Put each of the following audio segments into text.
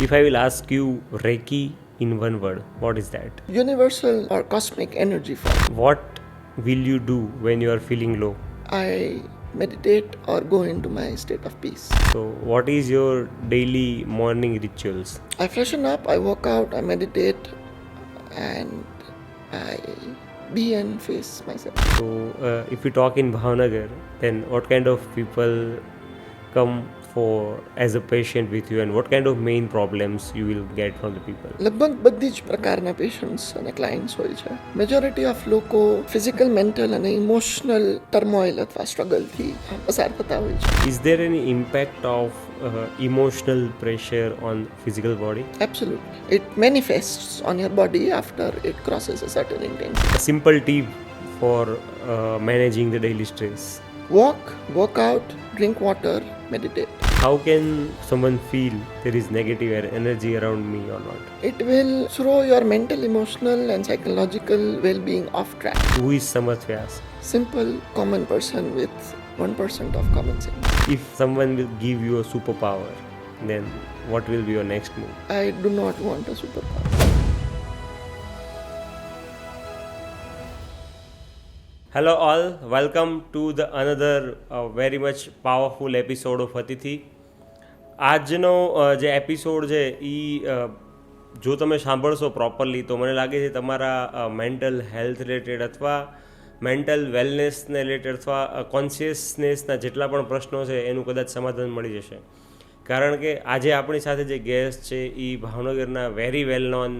If I will ask you Reiki in one word, what is that? Universal or cosmic energy form. What will you do when you are feeling low? I meditate or go into my state of peace. So, what is your daily morning rituals? I freshen up, I walk out, I meditate, and I be and face myself. So, if we talk in Bhavnagar, then what kind of people come for as a patient with you, and what kind of main problems you will get from the people? લગભગ બધી જ પ્રકારના patients અને clients હોય છે. Majority of લોકો physical, mental અને emotional turmoil અથવા સ્ટ્રગલથી પસાર થતા હોય છે. Is there any impact of emotional pressure on physical body? Absolutely. It manifests on your body after it crosses a certain intensity. A simple tip for managing the daily stress. Walk out, drink water, meditate. How can someone feel there is negative energy around me or not? It will throw your mental, emotional and psychological well-being off track. Who is Samarth Vyas? Simple, common person with 1% of common sense. If someone will give you a superpower, then what will be your next move? I do not want a superpower. Hello all, welcome to the another very much powerful episode of અતિથિ. આજનો જે episode છે એ જો તમે સાંભળશો properly તો મને લાગે છે તમારા મેન્ટલ હેલ્થ રિલેટેડ અથવા મેન્ટલ વેલનેસને રિલેટેડ અથવા કોન્શિયસનેસના જેટલા પણ પ્રશ્નો છે એનું કદાચ સમાધાન મળી જશે. કારણ કે આજે આપણી સાથે જે ગેસ્ટ છે એ ભાવનગરના very well known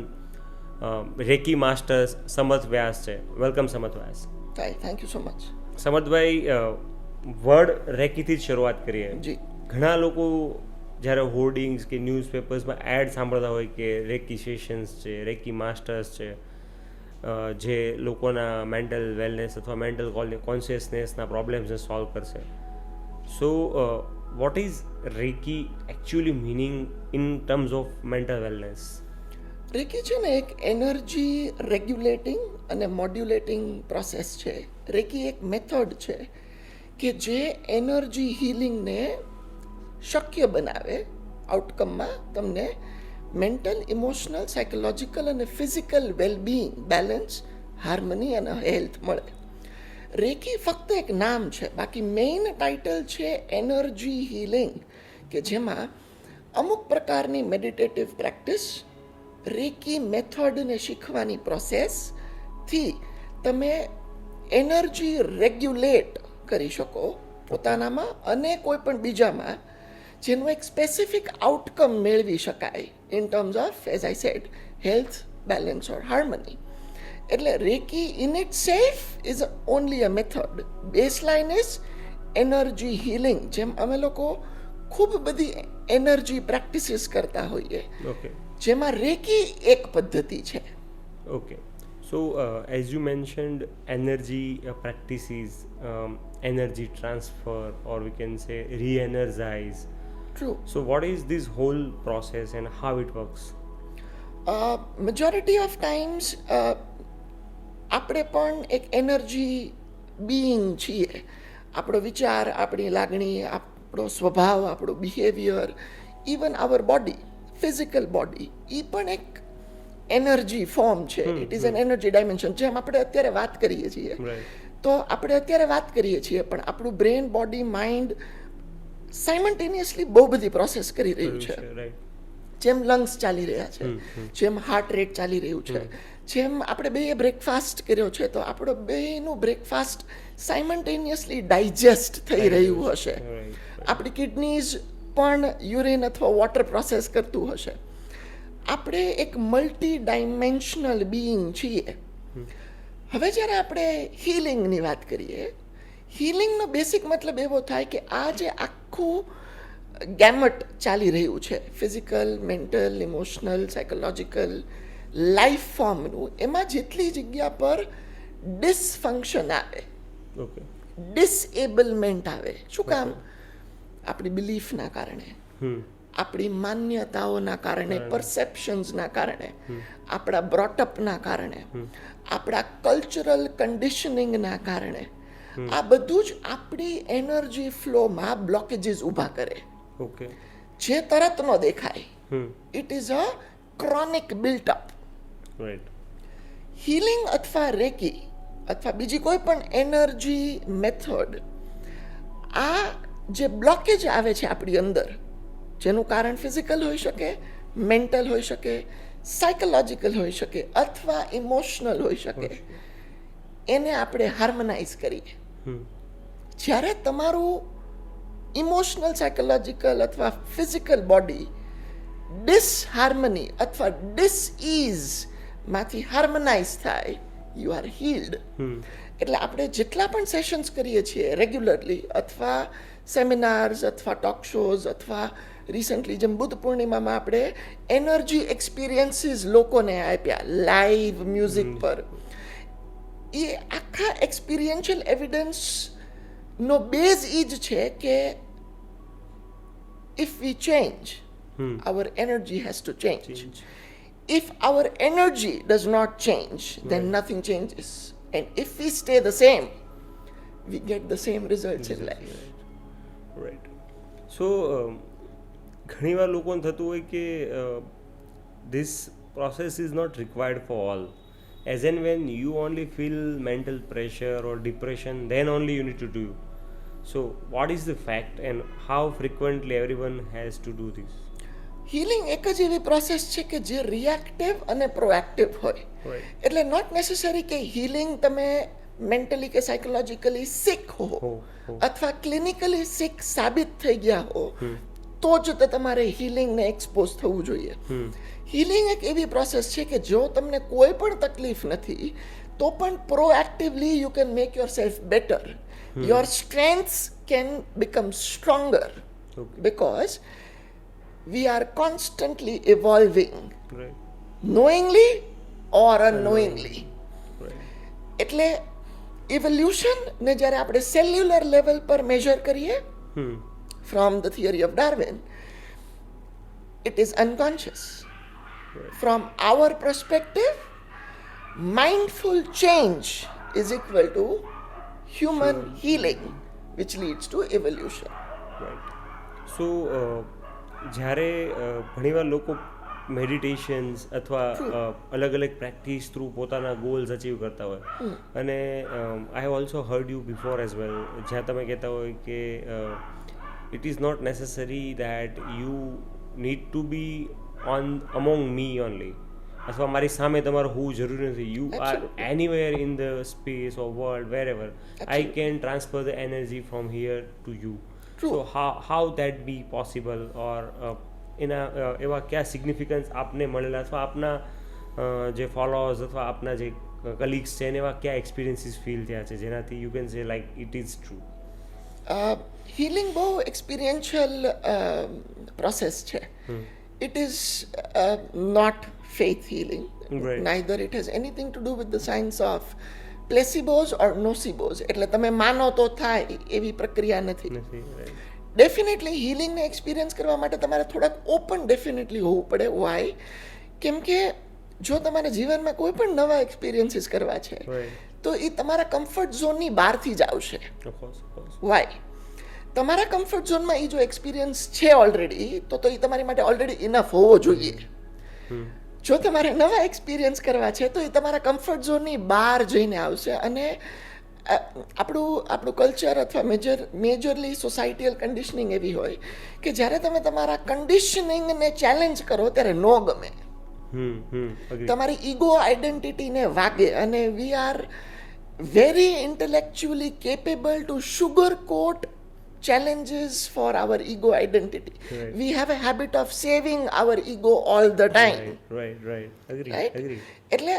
reiki masters Samarth Vyas છે. Welcome Samarth Vyas. Thank you so much. સમર્થભાઈ, વર્ડ રેકીથી જ શરૂઆત કરીએ. જી. ઘણા લોકો જ્યારે હોર્ડિંગ્સ કે ન્યૂઝપેપર્સમાં એડ સાંભળતા હોય કે રેકી સેશન્સ છે, રેકી માસ્ટર્સ છે, જે લોકોના મેન્ટલ વેલનેસ અથવા મેન્ટલ કોન્શિયસનેસના પ્રોબ્લેમ્સને સોલ્વ કરશે. સો what is recce actually meaning in terms of mental wellness? Recce છે ને એક એનર્જી રેગ્યુલેટિંગ અને મોડ્યુલેટિંગ પ્રોસેસ છે. રેકી એક મેથડ છે કે જે એનર્જી હિલિંગને શક્ય બનાવે. આઉટકમમાં તમને મેન્ટલ, ઇમોશનલ, સાયકોલોજીકલ અને ફિઝિકલ વેલબિંગ, બેલેન્સ, હાર્મની અને હેલ્થ મળે. રેકી ફક્ત એક નામ છે, બાકી મેઇન ટાઇટલ છે એનર્જી હિલિંગ, કે જેમાં અમુક પ્રકારની મેડિટેટિવ પ્રેક્ટિસ, રેકી મેથડને શીખવાની પ્રોસેસથી તમે એનર્જી રેગ્યુલેટ કરી શકો પોતાનામાં અને કોઈ પણ બીજામાં, જેનું એક સ્પેસિફિક આઉટકમ મેળવી શકાય in terms of, as I said, health, balance or harmony. એટલે reiki in itself is only a method. Baseline is energy healing. જેમ અમે લોકો ખૂબ બધી એનર્જી પ્રેક્ટિસીસ કરતા હોઈએ, ઓકે, જેમાં રેકી એક પદ્ધતિ છે. Okay. So, as you mentioned, energy practices, energy transfer, or we can say re-energize. True. So, what is this whole process and how it works? Majority of times આપણે પણ એક energy being છીએ. આપણો વિચાર, આપણી લાગણી, આપણો સ્વભાવ, આપણું behaviour, even our body, physical body, એ પણ એક એનર્જી ફોર્મ છે. It is an energy dimension. જેમ આપણે અત્યારે વાત કરીએ છીએ, તો આપણે અત્યારે વાત કરીએ છીએ પણ આપણું બ્રેન, બોડી, માઇન્ડ સાયમલ્ટેનિયસલી બહુ બધી પ્રોસેસ કરી રહ્યું છે. જેમ લંગ્સ ચાલી રહ્યા છે, જેમ હાર્ટ રેટ ચાલી રહ્યું છે, જેમ આપણે બેએ બ્રેકફાસ્ટ કર્યો છે તો આપણો બેયનું બ્રેકફાસ્ટ સાયમલ્ટેનિયસલી ડાયજેસ્ટ થઈ રહ્યું હશે. આપણી કિડનીઝ પણ યુરિન અથવા વોટર પ્રોસેસ કરતું હશે. આપણે એક મલ્ટી ડાયમેન્શનલ બીઈંગ છીએ. હવે જ્યારે આપણે હિલિંગની વાત કરીએ, હિલિંગનો બેસિક મતલબ એવો થાય કે આ જે આખું ગેમટ ચાલી રહ્યું છે, physical, mental, emotional, psychological, life ફોર્મનું, એમાં જેટલી જગ્યા પર ડિસફંક્શન આવે, ડિસએબલમેન્ટ આવે. શું કામ? આપણી બિલીફના કારણે, આપણી માન્યતાઓના કારણે, પરસેપ્શન્સના કારણે, આપણા બ્રોટઅપના કારણે, આપણા કલ્ચરલ કન્ડિશનિંગના કારણે, આ બધું જ આપણી એનર્જી ફ્લોમાં બ્લોકેજીસ ઊભા કરે. જે તરત ન દેખાય. Hmm it is a chronic built up. Right healing અથવા રેકી અથવા બીજી કોઈ પણ એનર્જી મેથડ, આ જે બ્લોકેજ આવે છે આપણી અંદર, જેનું કારણ ફિઝિકલ હોઈ શકે, મેન્ટલ હોઈ શકે, સાયકોલોજીકલ હોઈ શકે અથવા ઇમોશનલ હોઈ શકે, એને આપણે હાર્મોનાઇઝ કરીએ. હમ જ્યારે તમારું ઇમોશનલ, સાયકોલોજીકલ અથવા ફિઝિકલ બોડી ડિસહાર્મની અથવા ડિસઇઝ માંથી હાર્મોનાઇઝ થાય, યુ આર હીલ્ડ. એટલે આપણે જેટલા પણ સેશન્સ કરીએ છીએ રેગ્યુલરલી, અથવા સેમિનાર્સ અથવા ટોક શોઝ અથવા રિસન્ટલી જેમ બુદ્ધ પૂર્ણિમામાં આપણે એનર્જી એક્સપિરિયન્સીસ લોકોને આપ્યા લાઈવ મ્યુઝિક પર, એ આખા એક્સપિરિયન્શિયલ એવિડન્સનો બેઝ એ જ છે કે if V change, our energy has to change. If our energy does not change, then nothing changes. And if we stay the same, we get the same results in life. Right. So ઘણીવાર લોકોને થતું હોય કે this process is not required for all. As and when you only feel mental pressure or depression, then only you need to do. So what is the fact and how frequently everyone has to do this? Healing એક જ એવી process છે કે જે reactive અને proactive હોય. એટલે not necessary કે હીલિંગ તમે મેન્ટલી કે સાયકોલોજીકલી સિક હો અથવા ક્લિનિકલી સિક સાબિત થઈ ગયા હો તો જ તમારે હીલિંગને એક્સપોઝ થવું જોઈએ. હીલિંગ એક એવી પ્રોસેસ છે કે જો તમને કોઈ પણ તકલીફ નથી તો પણ proactively you can make yourself better. Your strengths can become stronger because we are constantly evolving, Right. knowingly or unknowingly. Right. એટલે ઇવોલ્યુશન ને જ્યારે આપણે સેલ્યુલર લેવલ પર મેજર કરીએ from the theory of Darwin, it is unconscious. From our perspective, mindful change is equal to human healing, which leads to evolution. Right. So જ્યારે ઘણીવાર લોકો meditations અથવા અલગ અલગ પ્રેક્ટિસ થ્રુ પોતાના ગોલ્સ અચીવ કરતા હોય, અને I have also heard you before as well, જ્યાં તમે કહેતા હોય કે it is not necessary that you need to be on among me only, અથવા મારી સામે તમારે હોવું જરૂરી નથી. You are anywhere in the space of world, wherever I can transfer the energy from here to you. So how that be possible, or એના એવા કયા સિગ્નિફિકન્સ આપને મળેલા અથવા આપના જે ફોલોઅર્સ અથવા આપના જે કલીગ્સ છે એને એવા કયા એક્સપિરિયન્સીસ ફીલ થયા છે જેનાથી you can say like it is true? Healing બહુ એક્સપિરિયન્શિયલ પ્રોસેસ છે. It is not faith healing, neither it has anything to do with the science of placebos or nocebos. એટલે તમે માનો તો થાય એવી પ્રક્રિયા નથી. ડેફિનેટલી હીલિંગને એક્સપિરિયન્સ કરવા માટે તમારે થોડાક ઓપન ડેફિનેટલી હોવું પડે. વાય? કેમ કે જો તમારે જીવનમાં કોઈ પણ નવા એક્સપિરિયન્સીસ કરવા છે તો એ તમારા કમ્ફર્ટ ઝોનની બહારથી જ આવશે. વાય? તમારા કમ્ફર્ટ ઝોનમાં એ જો એક્સપિરિયન્સ છે ઓલરેડી તો એ તમારી માટે ઓલરેડી ઇનફ હોવો જોઈએ. જો તમારે નવા એક્સપિરિયન્સ કરવા છે તો એ તમારા કમ્ફર્ટ ઝોનની બહાર જઈને આવશે. અને આપણું કલ્ચર અથવા મેજરલી સોસાયટીયલ કન્ડિશનિંગ એવી હોય કે જ્યારે તમે તમારા કન્ડિશનિંગને ચેલેન્જ કરો ત્યારે ન ગમે, તમારી ઈગો આઈડેન્ટિટીને વાગે. અને we are very intellectually capable to sugar coat challenges for our ego identity. Right. We have a habit of saving our ego all the time. Right. Agree. એટલે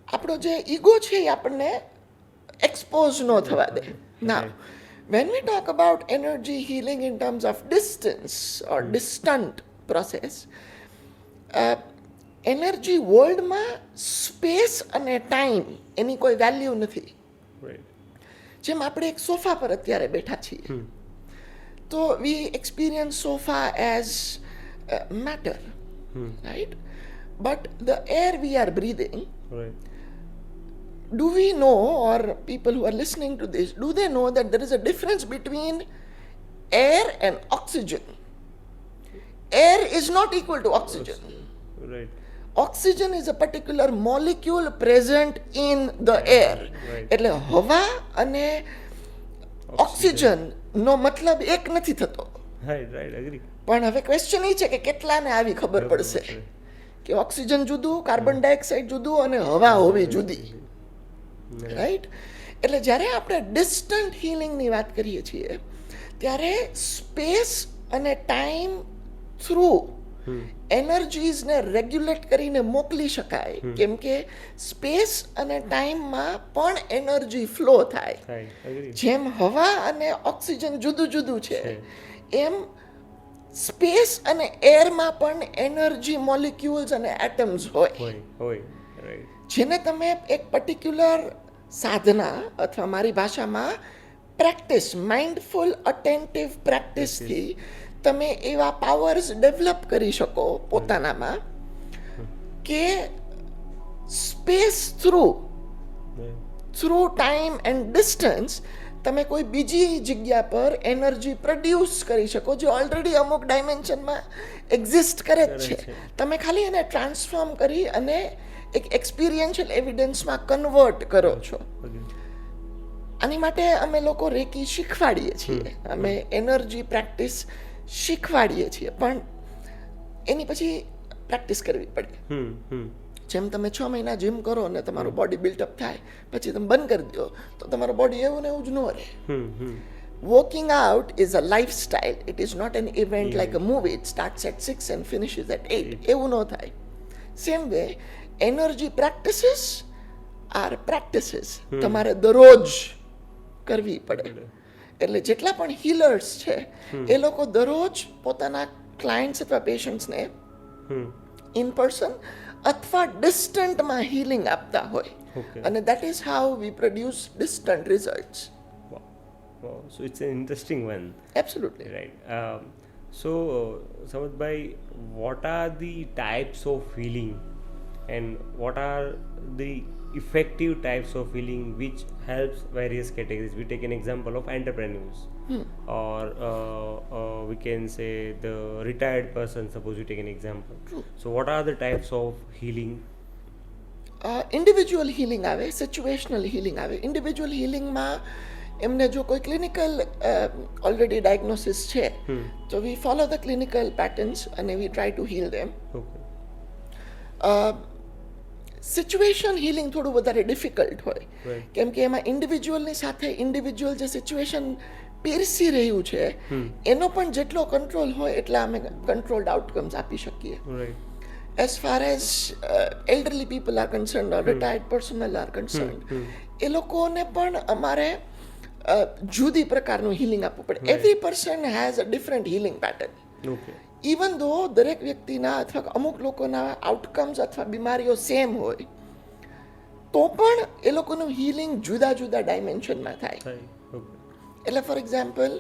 આપણો જે ઈગો છે એ આપણને એક્સપોઝ ન થવા દે. Now, when we talk about energy healing in terms of distance or distant process, energy વર્લ્ડમાં space અને time એની કોઈ વેલ્યુ નથી. જેમ આપણે એક સોફા પર અત્યારે બેઠા છીએ તો we experience sofa as matter, right? But the air we are breathing, do we know, or people who are listening to this, do they know that there is a difference between air and oxygen? air is not equal to oxygen. Right. Oxygen is a particular molecule present in the air. Right. એટલે હવા અને oxygen નો મતલબ એક નથી થતો. Right, agree. પણ હવે question એ છે કે કેટલાને આવી ખબર પડશે કે ઓક્સિજન જુદું, કાર્બન ડાયોક્સાઇડ જુદું અને હવા હોવી જુદી. રાઈટ? એટલે જ્યારે આપણે ડિસ્ટન્ટ હિલિંગની વાત કરીએ છીએ ત્યારે સ્પેસ અને ટાઈમ થ્રુ એનર્જીઝને રેગ્યુલેટ કરીને મોકલી શકાય, કેમ કે સ્પેસ અને ટાઈમમાં પણ એનર્જી ફ્લો થાય. Agree. જેમ હવા અને ઓક્સિજન જુદું જુદું છે એમ સ્પેસ અને એરમાં પણ એનર્જી મોલિક્યુલ્સ અને એટમ્સ હોય Right. જેને તમે એક પર્ટિક્યુલર સાધના અથવા મારી ભાષામાં પ્રેક્ટિસ, માઇન્ડફુલ અટેન્ટિવ પ્રેક્ટિસથી તમે એવા પાવર્સ ડેવલપ કરી શકો પોતાનામાં કે space through time and distance તમે કોઈ બીજી જગ્યા પર એનર્જી પ્રોડ્યુસ કરી શકો જે ઓલરેડી અમુક ડાયમેન્શનમાં એક્ઝિસ્ટ કરે જ છે. તમે ખાલી એને ટ્રાન્સફોર્મ કરી અને એક એક્સપિરિયન્શિયલ એવિડન્સમાં કન્વર્ટ કરો છો. આની માટે અમે લોકો રેકી શીખવાડીએ છીએ, અમે એનર્જી પ્રેક્ટિસ શીખવાડીએ છીએ, પણ એની પછી પ્રેક્ટિસ કરવી પડે. જેમ તમે 6 મહિના જીમ કરો ને તમારું બોડી બિલ્ટઅપ થાય પછી તમે બંધ કરી દો તો તમારું બોડી એવું ને એવું જ ન રહે. Working out is a lifestyle. It is not an event like a movie. It starts at 6 and finishes at 8. એવું ન થાય. Same way, energy practices are practices. તમારે દરરોજ કરવી પડે. એટલે જેટલા પણ હીલર્સ છે એ લોકો દરરોજ પોતાના ક્લાયન્ટ્સ અથવા પેશન્ટ્સને ઇન પર્સન અથવા ડિસ્ટન્ટમાં હીલિંગ આપતા હોય. અને that is how we produce distant results. Wow. So it's an interesting one. Absolutely. Right. So, Samadbhai, what are the types of healing and what are the effective types of healing which helps various categories? We take an example of entrepreneurs or we can say the retired person, suppose you take an example. True. So what are the types of healing? Individual healing આવે, situational healing આવે. Individual હિલિંગમાં એમને જો કોઈ clinical already diagnosis છે તો વી follow the clinical patterns અને વી try to heal them. Situation healing થોડું વધારે ડિફિકલ્ટ હોય, કેમ કે એમાં ઇન્ડિવિજ્યુઅલની સાથે ઇન્ડિવિજ્યુઅલ જે સિચ્યુએશન પીરસી રહ્યું છે એનો પણ જેટલો કંટ્રોલ હોય એટલા અમે કંટ્રોલ્ડ આઉટકમ્સ આપી શકીએ. As far as elderly people are concerned or retired personnel are concerned, એ લોકોને પણ અમારે જુદી પ્રકારનું હિલિંગ આપવું પડે. Every person has a different healing pattern. Even ધો દરેક વ્યક્તિના અથવા અમુક લોકોના આઉટકમ્સ અથવા બીમારીઓ સેમ હોય તો પણ એ લોકોનું હિલિંગ જુદા જુદા ડાયમેન્શનમાં થાય. એટલે ફોર એક્ઝામ્પલ,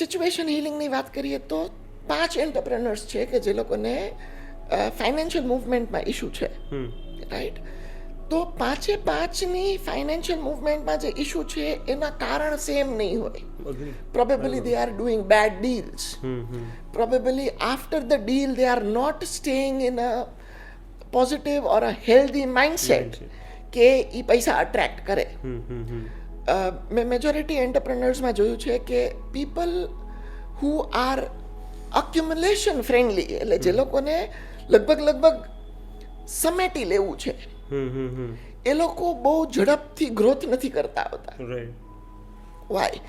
સિચ્યુએશન હિલિંગની વાત કરીએ તો 5 એન્ટરપ્રેનર્સ છે કે જે લોકોને ફાઇનાન્શિયલ મૂવમેન્ટમાં ઇશ્યુ છે, રાઈટ? તો 5ની ફાઇનાન્શિયલ મૂવમેન્ટમાં જે ઇશ્યુ છે એના કારણ સેમ નહીં હોય. Probably they are doing bad deals. Probably after the deal they are not staying in a positive or a healthy mindset કે એ પૈસા અટ્રેક્ટ કરે. મેં મેજોરિટી એન્ટરપ્રેનર્સમાં જોયું છે કે પીપલ હુ આર અક્યુમ્યુલેશન ફ્રેન્ડલી, એટલે જે લોકોને લગભગ સમેટી લેવું છે એ લોકો બહુ ઝડપથી ગ્રોથ નથી કરતા હોતા. Why?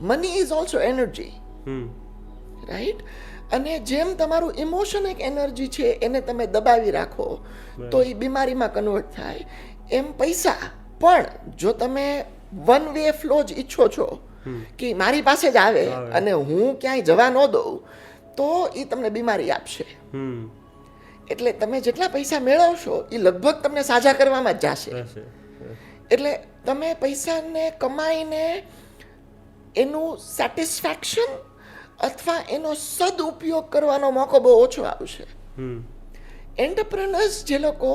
Money is also energy, right? અને જેમ તમારું ઇમોશન એક એનર્જી છે એને તમે દબાવી રાખો તો એ બીમારીમાં કન્વર્ટ થાય, એમ પૈસા પણ જો તમે વન વે ફ્લો જ ઈચ્છો છો કે મારી પાસે જ આવે અને હું ક્યાંય જવા ન દઉં તો એ તમને બીમારી આપશે. એટલે તમે જેટલા પૈસા મેળવશો એ લગભગ તમને સાજા કરવામાં જ જશે. એટલે તમે પૈસાને કમાઈને એનું સેટિસ્ફેક્શન અથવા એનો સદઉપયોગ કરવાનો મોકો બહુ ઓછો આવશે. એન્ટરપ્રેનર્સ જે લોકો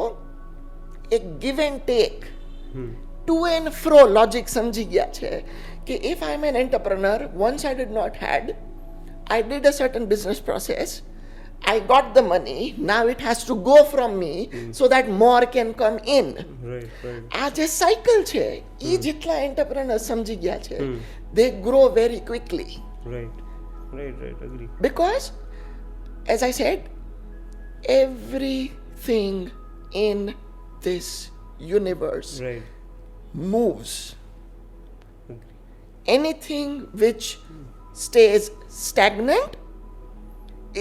એક give and take, to and fro logic સમજી ગયા છે કે if I am an entrepreneur, once I did not had, I did a certain business process. I got the money. Now it has to go from me so that more can come in. Right. આ જે cycle છે એ જેટલા entrepreneur સમજી ગયા છે they grow very quickly Right. Agree. because as I said, everything in this universe Right. moves. Agree. Anything which stays stagnant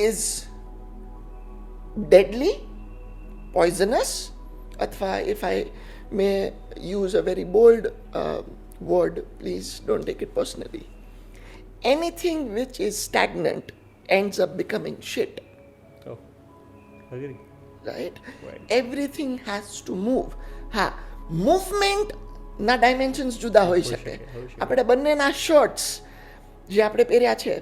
is deadly, poisonous, athwa if I may use a very bold word, please don't take it personally. Anything which is stagnant ends up becoming shit, Oh, agree. right? Right. Everything has to move. હા, movement ના dimensions જુદા હોઈ શકે. આપણે બંનેના shirts જે આપણે પહેર્યા છે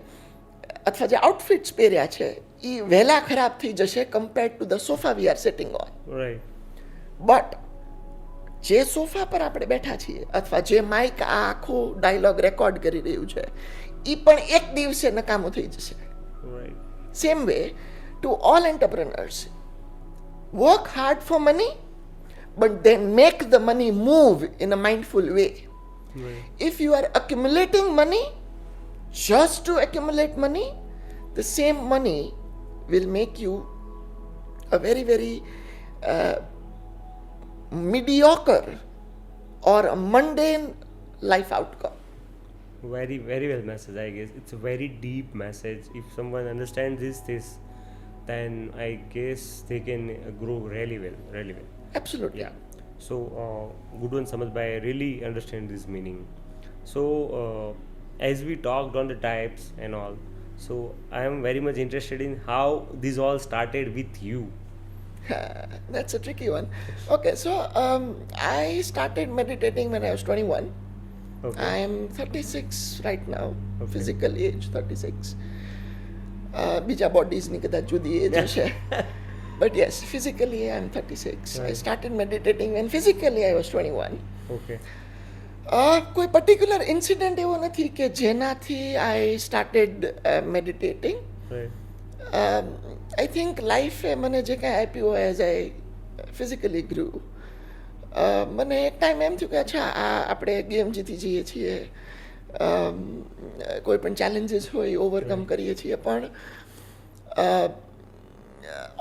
અથવા જે આઉટફિટ્સ પહેર્યા છે એ વહેલા ખરાબ થઈ જશે compared to the sofa we are sitting on. Right. But જે સોફા પર આપણે બેઠા છીએ અથવા જે માઇક આ આખો ડાયલોગ રેકોર્ડ કરી રહ્યું છે એ પણ એક દિવસે નકામું થઈ જશે. Right. Same way to all entrepreneurs. Work hard for money, but then make the money move in a mindful way. Right. If you are accumulating money just to accumulate money, the same money will make you a very, very mediocre or a mundane life outcome. Very well message, I guess. It's a very deep message. If someone understands this, then I guess they can grow really well. Absolutely. Yeah. So, good one, Samad bhai. I really understand this meaning. So, as we talked on the types and all, so I am very much interested in how this all started with you. That's a tricky one. Okay, so I started meditating when I was 21. Okay. I am 36 right now. Okay. Physical age 36. બીજા બોડીઝની કદાચ જુદી એજ હશે. But yes, physically I am 36. I Right. started meditating when physically I was 21. Okay. કોઈ particular incident એવો નથી કે જેનાથી I started meditating. Right. I think લાઈફે મને જે કાંઈ આપ્યું એઝ આઈ ફિઝિકલી ગ્રુ મને એક ટાઈમ એમ થયું કે અચ્છા આ આપણે ગેમ જીતી જઈએ છીએ, કોઈ પણ ચેલેન્જીસ હોય ઓવરકમ કરીએ છીએ, પણ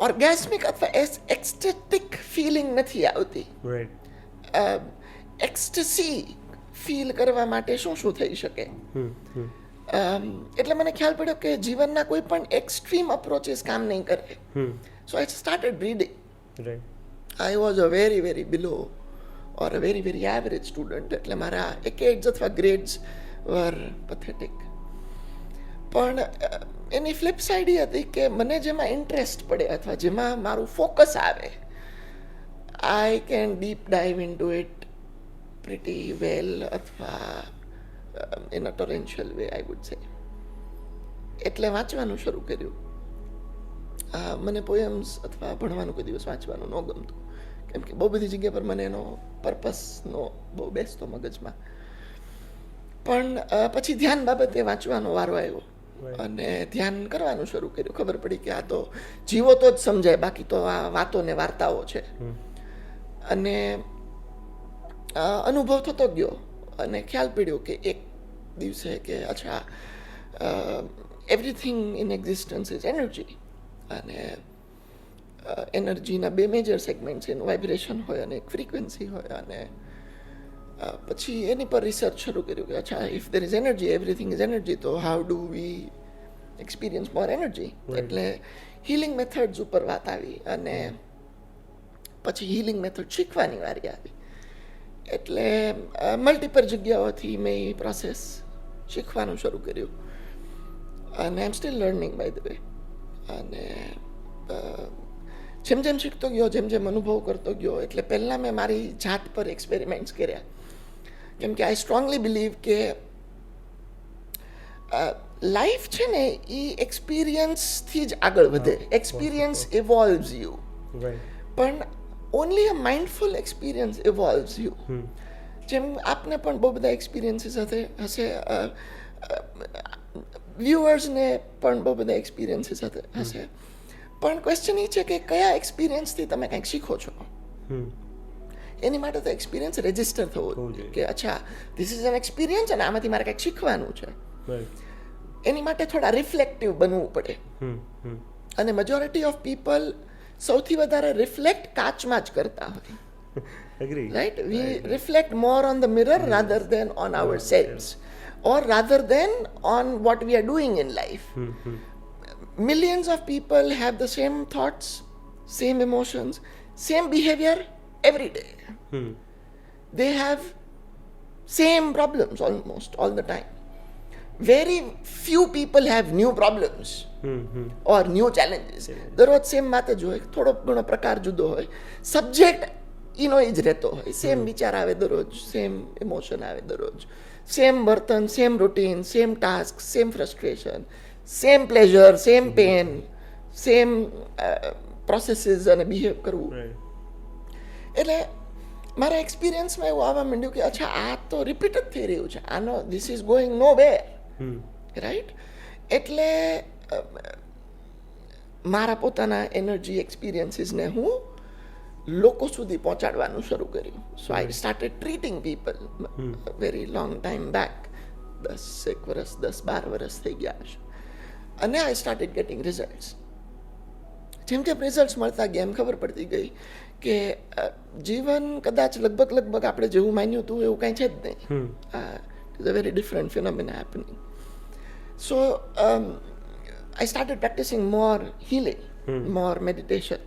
ઓર્ગેસ્મિક અથવા એક્સટેટિક ફિલિંગ નથી આવતી. Right. એક્સટસી ફીલ કરવા માટે શું શું થઈ શકે. એટલે મને ખ્યાલ પડ્યો કે જીવનના કોઈ પણ એક્સ્ટ્રીમ અપ્રોચીસ કામ નહીં કરે. So I started reading. Right. I was a very, very below or a very, very average student. એટલે મારા એકેડ્સ અથવા ગ્રેડ્સ વર પથેટિક. પણ એની ફ્લિપ સાઈડ એ હતી કે મને જેમાં ઇન્ટરેસ્ટ પડે અથવા જેમાં મારું ફોકસ આવે, I can deep dive into it pretty well અથવા in a torrential way I would say. એટલે વાંચવાનું શરૂ કર્યું. મને પોએમ્સ અથવા ભણવાનું કોઈ દિવસ વાંચવાનું ન ગમતું, કેમ કે બહુ બધી જગ્યા પર મને એનો પર્પસનો બહુ બેસતો મગજમાં. પણ પછી ધ્યાન બાબતે વાંચવાનો વારો આવ્યો અને ધ્યાન કરવાનું શરૂ કર્યું. ખબર પડી કે આ તો જીવો તો જ સમજાય, બાકી તો આ વાતો ને વાર્તાઓ છે. અને અનુભવ થતો ગયો અને ખ્યાલ પડ્યો કે એક દિવસે કે અચ્છા everything in existence is energy. અને એનર્જીના બે મેજર સેગમેન્ટ છે, એનું વાઇબ્રેશન હોય અને એક ફ્રીક્વન્સી હોય. અને પછી એની પર રિસર્ચ શરૂ કર્યું કે અચ્છા if there is energy, everything is energy, તો how do we experience more energy. એટલે હિલિંગ મેથડ્સ ઉપર વાત આવી અને પછી હિલિંગ મેથડ શીખવાની વારી આવી. એટલે મલ્ટિપલ જગ્યાઓથી મેં એ પ્રોસેસ શીખવાનું શરૂ કર્યું અને I am still learning by the way. અને જેમ જેમ શીખતો ગયો, જેમ જેમ અનુભવ કરતો ગયો, એટલે પહેલાં મેં મારી જાત પર એક્સપેરિમેન્ટ્સ કર્યા. કેમ કે આઈ સ્ટ્રોંગલી બિલીવ કે લાઈફ છે ને એ એક્સપિરિયન્સથી જ આગળ વધે. એક્સપિરિયન્સ ઇવોલ્વ્સ યુ, પણ only a mindful experience evolves you. જેમ આપને પણ બહુ બધા એક્સપિરિયન્સીસ હશે. વ્યુઅર્સને પણ બહુ બધા એક્સપિરિયન્સીસ હશે, પણ ક્વેશ્ચન એ છે કે કયા એક્સપિરિયન્સથી તમે કંઈક શીખો છો. એની માટે તો એક્સપિરિયન્સ રજિસ્ટર થવો જોઈએ કે અચ્છા ધીસ ઇઝ એન એક્સપિરિયન્સ અને આમાંથી મારે કંઈક શીખવાનું છે. એની માટે થોડા રિફ્લેક્ટિવ બનવું પડે. અને મેજોરિટી ઓફ પીપલ સૌથી વધારે રિફ્લેક્ટ કાચમાં જ કરતા હોય. Right? We reflect more on the mirror rather than on ourselves, or rather than on what we are doing in life. Millions of people have the same thoughts, same emotions, same behavior every day. They have same problems almost all the time. Very few people have new problems or new challenges. દરરોજ same વાત જ હોય, થોડો ઘણો પ્રકાર જુદો હોય, subject એનો એ જ રહેતો હોય, સેમ વિચાર આવે દરરોજ, સેમ ઇમોશન આવે દરરોજ, સેમ વર્તન, same routine, same task, same frustration, same pleasure, same pain, same processes અને બિહેવ કરવું. એટલે મારા એક્સપિરિયન્સમાં એવું આવવા માંડ્યું કે અચ્છા આ તો રિપીટ જ થઈ રહ્યું છે, આનો this is going nowhere. Right? એટલે મારા પોતાના એનર્જી એક્સપિરિયન્સીસને હું લોકો સુધી પહોંચાડવાનું શરૂ કર્યું. So I started treating people very long time back. 10-12 વર્ષ થઈ ગયા છે. અને આઈ સ્ટાર્ટેડ ગેટિંગ રિઝલ્ટ્સ. જેમ જેમ રિઝલ્ટ્સ મળતા ગયા એમ ખબર પડતી ગઈ કે જીવન કદાચ લગભગ આપણે જેવું માન્યું હતું એવું કાંઈ છે જ નહીં. It's a very different phenomena happening. So I started practising more healing, more meditation.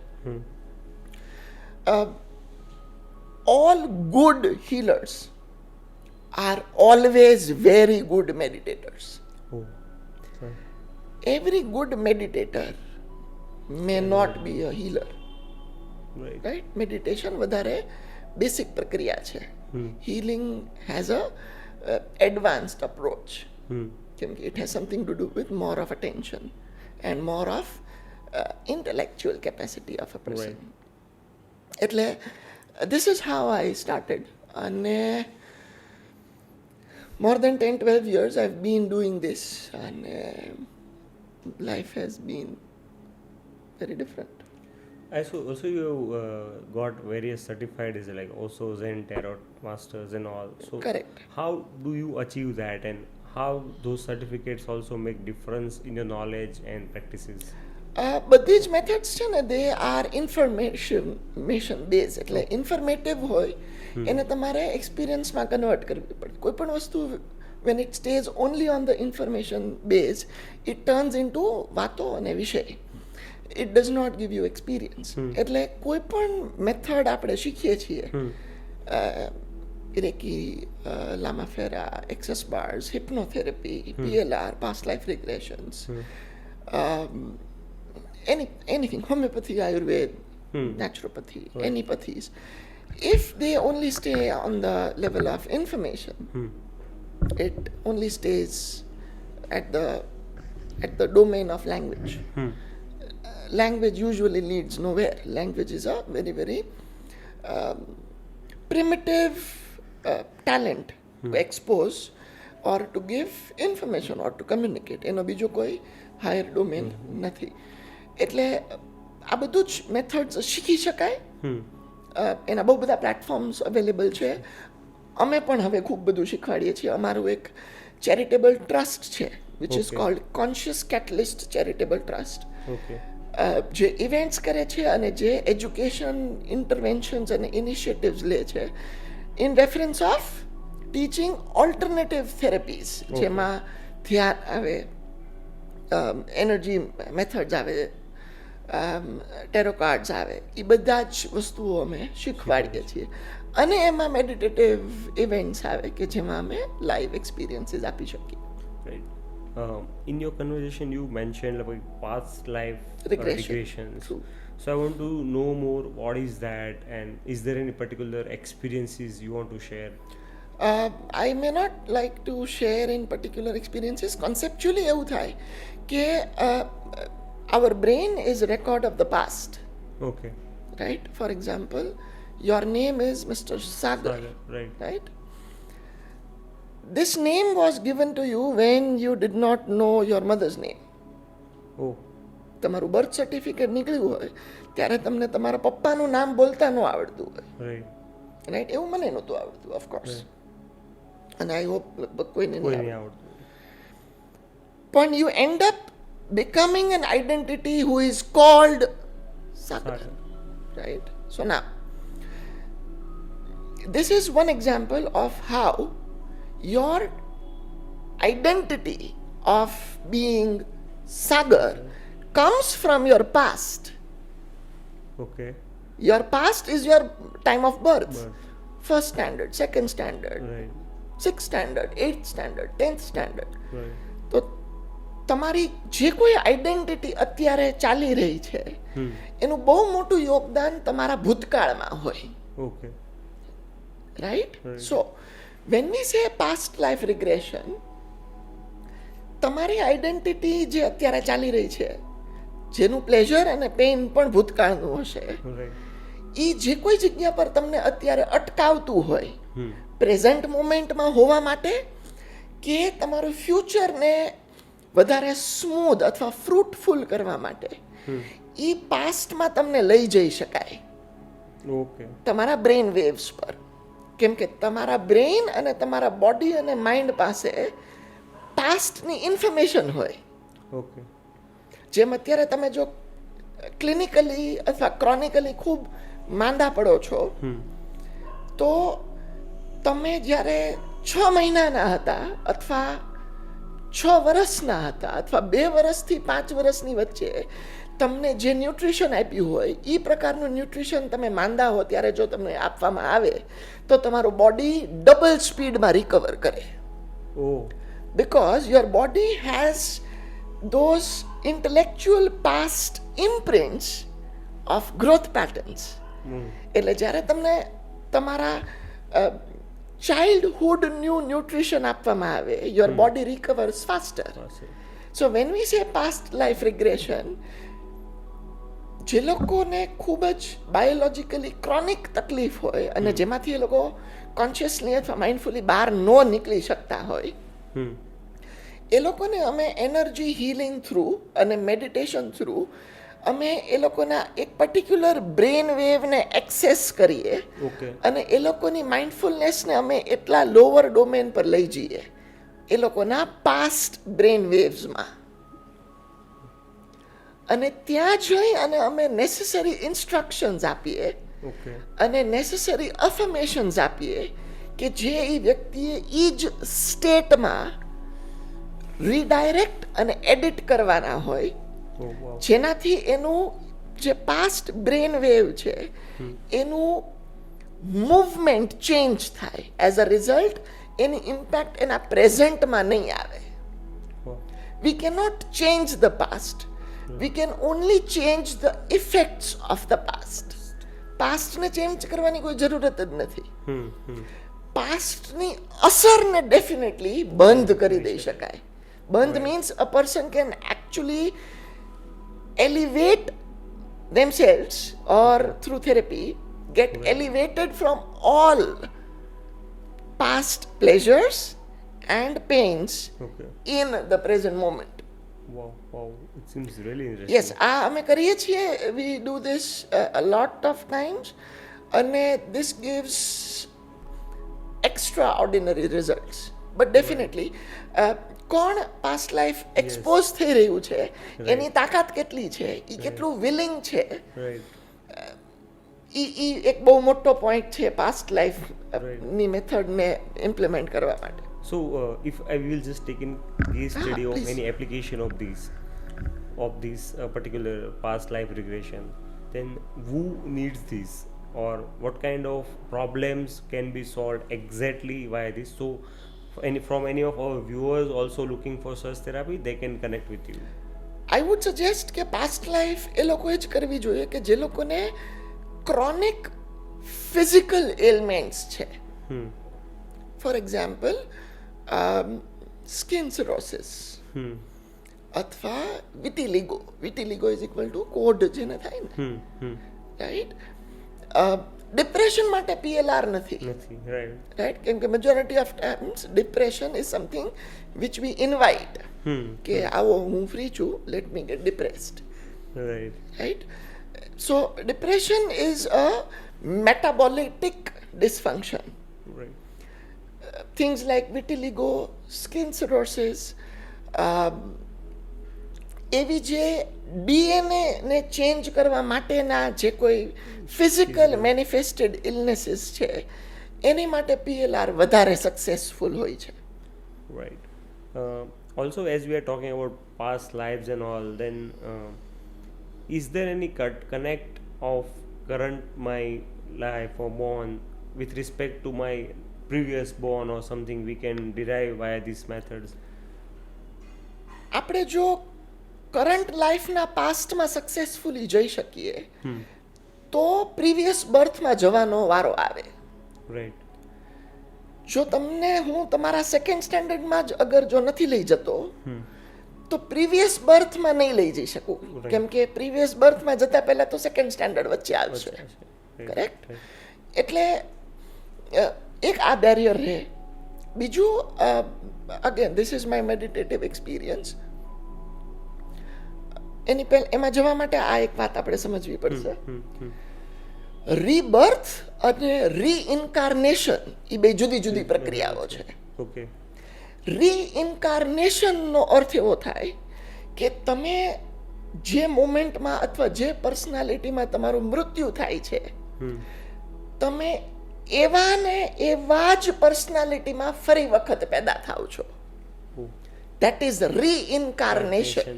All good healers are always very good meditators. Every good meditator may not be a healer. Right? Meditation વધારે basic પ્રક્રિયા છે. Healing has a advanced approach. કેમ કે it has something to do with more of attention and more of intellectual capacity of a person. એટલે this is how I started. અને more than 10-12 years I've been doing this, and life has been very different. Also you got various certified as like also Zen Tarot Masters and all. So Correct. How do you achieve that, and how those certificates also make difference in your knowledge and practices? બધી જ methods છે ને they are information base, એટલે informative હોય એને તમારે એક્સપિરિયન્સમાં convert કરવી પડે. કોઈ પણ વસ્તુ when it stays only on the information base it turns into વાતો અને વિષય. It does not give you experience. એટલે કોઈ પણ મેથડ આપણે શીખીએ છીએ, reiki, Lama Fera, Access Bars, hypnotherapy, PLR, past life regressions, anything, homeopathy, Ayurveda, naturopathy, anypathies, if they only stay on the level of information, it only stays at the domain of language. Language usually leads nowhere. Language is a very, very primitive talent to expose or to give information or to communicate. એનો બીજો કોઈ higher domain નથી. એટલે આ બધું જ methods શીખી શકાય. એના બહુ બધા પ્લેટફોર્મ્સ અવેલેબલ છે. અમે પણ હવે ખૂબ બધું શીખવાડીએ છીએ. અમારું એક ચેરિટેબલ ટ્રસ્ટ છે which is called conscious catalyst charitable trust, જે ઇવેન્ટ્સ કરે છે અને જે એજ્યુકેશન ઇન્ટરવેન્શન્સ અને ઇનિશિયેટિવ્સ લે છે in reference of teaching alternative therapies, જેમાં ધ્યાન આવે, એનર્જી મેથડ્સ આવે, ટેરો કાર્ડ્સ આવે, એ બધા જ વસ્તુઓ અમે શીખવાડીએ છીએ. અને એમાં મેડિટેટિવ ઇવેન્ટ્સ આવે કે જેમાં અમે લાઈવ એક્સપિરિયન્સીસ આપી શકીએ. Right. In your conversation you mentioned about past life regressions. True. So I want to know more, what is that, and is there any particular experiences you want to share? I may not like to share in particular experiences. Conceptually એવું થાય કે our brain is a record of the past. Okay. Right? For example, your name is Mr. Sagar. Right. Right? this name was given to you when you did not know your mother's name. ઓ તમારું birth certificate નીકળ્યું હોય ત્યારે તમને તમારા પપ્પાનું નામ બોલતા ન આવડતું હોય, રાઈટ રાઈટ? એવું મને નહોતું આવડતું, ઓફકોર્સ, અને આઈ હોપ કોઈને કોઈ નહીં નહીં આવડે. આવડતું. પણ you end up becoming an identity who is called Sagar, right? So now, this is one example of how your identity of being Sagar comes from your past. Okay Your past is your time of birth. First standard, second standard, right 6th standard, 8th standard, 10th standard. Right તો તમારી જે કોઈ identity અત્યારે ચાલી રહી છે એનું બહુ મોટું યોગદાન તમારા ભૂતકાળમાં હોય, okay right? Right. So when we say past life regression, તમારી આઈડેન્ટિટી જે અત્યારે ચાલી રહી છે, જેનું પ્લેઝર અને પેઇન પણ ભૂતકાળનું હશે, રાઈટ એ જે કોઈ જગ્યા પર તમને અત્યારે અટકાવતું હોય પ્રેઝન્ટ મોમેન્ટમાં હોવા માટે કે તમારું ફ્યુચરને વધારે સ્મૂધ અથવા ફ્રૂટફુલ કરવા માટે, એ પાસ્ટમાં તમને લઈ જઈ શકાય ઓકે તમારા બ્રેઇન વેવ્સ પર. કેમ કે તમારા બ્રેઇન અને તમારા બોડી અને માઇન્ડ પાસે પાસ્ટની ઇન્ફોર્મેશન હોય. ઓકે જેમ અત્યારે તમે જો ક્લિનિકલી અથવા ક્રોનિકલી ખૂબ માંદા પડો છો, તો તમે જ્યારે 6 મહિનાના હતા અથવા 6 વર્ષના હતા અથવા 2 વર્ષથી 5 વર્ષની વચ્ચે તમને જે ન્યુટ્રિશન આપ્યું હોય એ પ્રકારનું ન્યુટ્રિશન તમે માંદા હો ત્યારે જો તમને આપવામાં આવે તો તમારું બોડી ડબલ સ્પીડમાં રિકવર કરે. ઓ Because your body has those intellectual past imprints of growth patterns. એટલે જ્યારે તમને તમારા ચાઇલ્ડહુડનું ન્યુટ્રિશન આપવામાં આવે, your body recovers faster. So when we say past life regression, જે લોકોને ખૂબ જ બાયોલોજિકલી ક્રોનિક તકલીફ હોય અને જેમાંથી એ લોકો કોન્શિયસલી અથવા માઇન્ડફુલી બહાર ન નીકળી શકતા હોય, એ લોકોને અમે એનર્જી હીલિંગ થ્રુ અને મેડિટેશન થ્રુ અમે એ લોકોના એક પર્ટિક્યુલર બ્રેન વેવને એક્સેસ કરીએ ઓકે અને એ લોકોની માઇન્ડફુલનેસને અમે એટલા લોઅર ડોમેન પર લઈ જઈએ, એ લોકોના પાસ્ટ બ્રેન વેવ્સમાં, અને ત્યાં જઈ અને અમે નેસેસરી ઇન્સ્ટ્રક્શન્સ આપીએ ઓકે અને નેસેસરી અફર્મેશન્સ આપીએ કે જે એ વ્યક્તિએ એ જ સ્ટેટમાં રીડાયરેક્ટ અને એડિટ કરવાના હોય, ઓ વાવ જેનાથી એનું જે પાસ્ટ બ્રેન વેવ છે એનું મૂવમેન્ટ ચેન્જ થાય. As a result any impact એના પ્રેઝન્ટમાં નહીં આવે. વાવ We cannot change the past. We can only change the effects of the past. પાસ્ટને ચેન્જ કરવાની કોઈ જરૂરત જ નથી. પાસ્ટની અસરને ડેફિનેટલી બંધ કરી દઈ શકાય. બંધ means a person can actually elevate themselves or through therapy get elevated from all past pleasures and pains okay in the present moment. Wow wow it seems really interesting. Yes, અમે કરીએ છીએ, we do this a lot of times, અને this gives extraordinary results. But definitely કોણ past life expose થઈ રહ્યું છે, એની તાકાત કેટલી છે, એ કેટલું વિલિંગ છે, રાઈટ એ એક બહુ મોટો પોઈન્ટ છે પાસ્ટ લાઈફની મેથડને ઇમ્પ્લિમેન્ટ કરવા માટે. So, if I will just take in case study of please. any application of these particular past life regression, then who needs this, or what kind of problems can be solved exactly via this? So, from any of our viewers also looking for such therapy, they can connect with you. I would suggest કે past life એ લોકોએ જ કરવી જોઈએ કે જે લોકોને chronic physical elements છે. For example skin cirrhosis અથવા વિટિલિગો ઇઝ ઇક્વલ ટુ કોડ જેને થાય ને, રાઈટ? ડિપ્રેશન માટે PLR નથી, નથી, રાઈટ. રાઈટ? કેમ કે majority of times depression is something which we invite કે આવો હું ફ્રી છું, let me get depressed, right. right? So depression is a metabolic dysfunction. Right. Things like vitiligo, skin cirrhosis, એવી જે DNA ને change કરવા માટેના જે કોઈ ફિઝિકલ મેનિફેસ્ટેડ ઇલનેસીસ છે એની માટે PLR વધારે સક્સેસફુલ હોય છે. Right. Also, as we are talking about past lives and all, then is there any connect of current my life or born with respect to my previous born or something we can derive via these methods? આપણે જો current લાઈફના પાસ્ટમાં successfully જઈ શકીએ તો previous બર્થમાં જવાનો વારો આવે. Right. જો તમને હું તમારા સેકન્ડ સ્ટેન્ડર્ડમાં જ અગર જો નથી લઈ જતો તો પ્રીવિયસ બર્થમાં નહીં લઈ જઈ શકું, કેમ કે પ્રીવિયસ બર્થમાં જતા પહેલા તો સેકન્ડ સ્ટેન્ડર્ડ વચ્ચે આવશે, કરેક્ટ? એટલે એક આ બેરિયર રહે. બીજું, again this is my meditative experience. એમાં જવા માટે આ એક વાત આપણે સમજવી પડશે. રીબર્થ અને રીઇન્કાર્નેશન એ બે જુદી જુદી પ્રક્રિયાઓ છે. ઓકે. રીઇન્કાર્નેશનનો અર્થ એવો થાય કે તમે જે મોમેન્ટમાં અથવા જે પર્સનાલિટીમાં તમારું મૃત્યુ થાય છે તમે એવા ને એવા જ પર્સનાલિટીમાં ફરી વખત પેદા થાવ છો. That is reincarnation.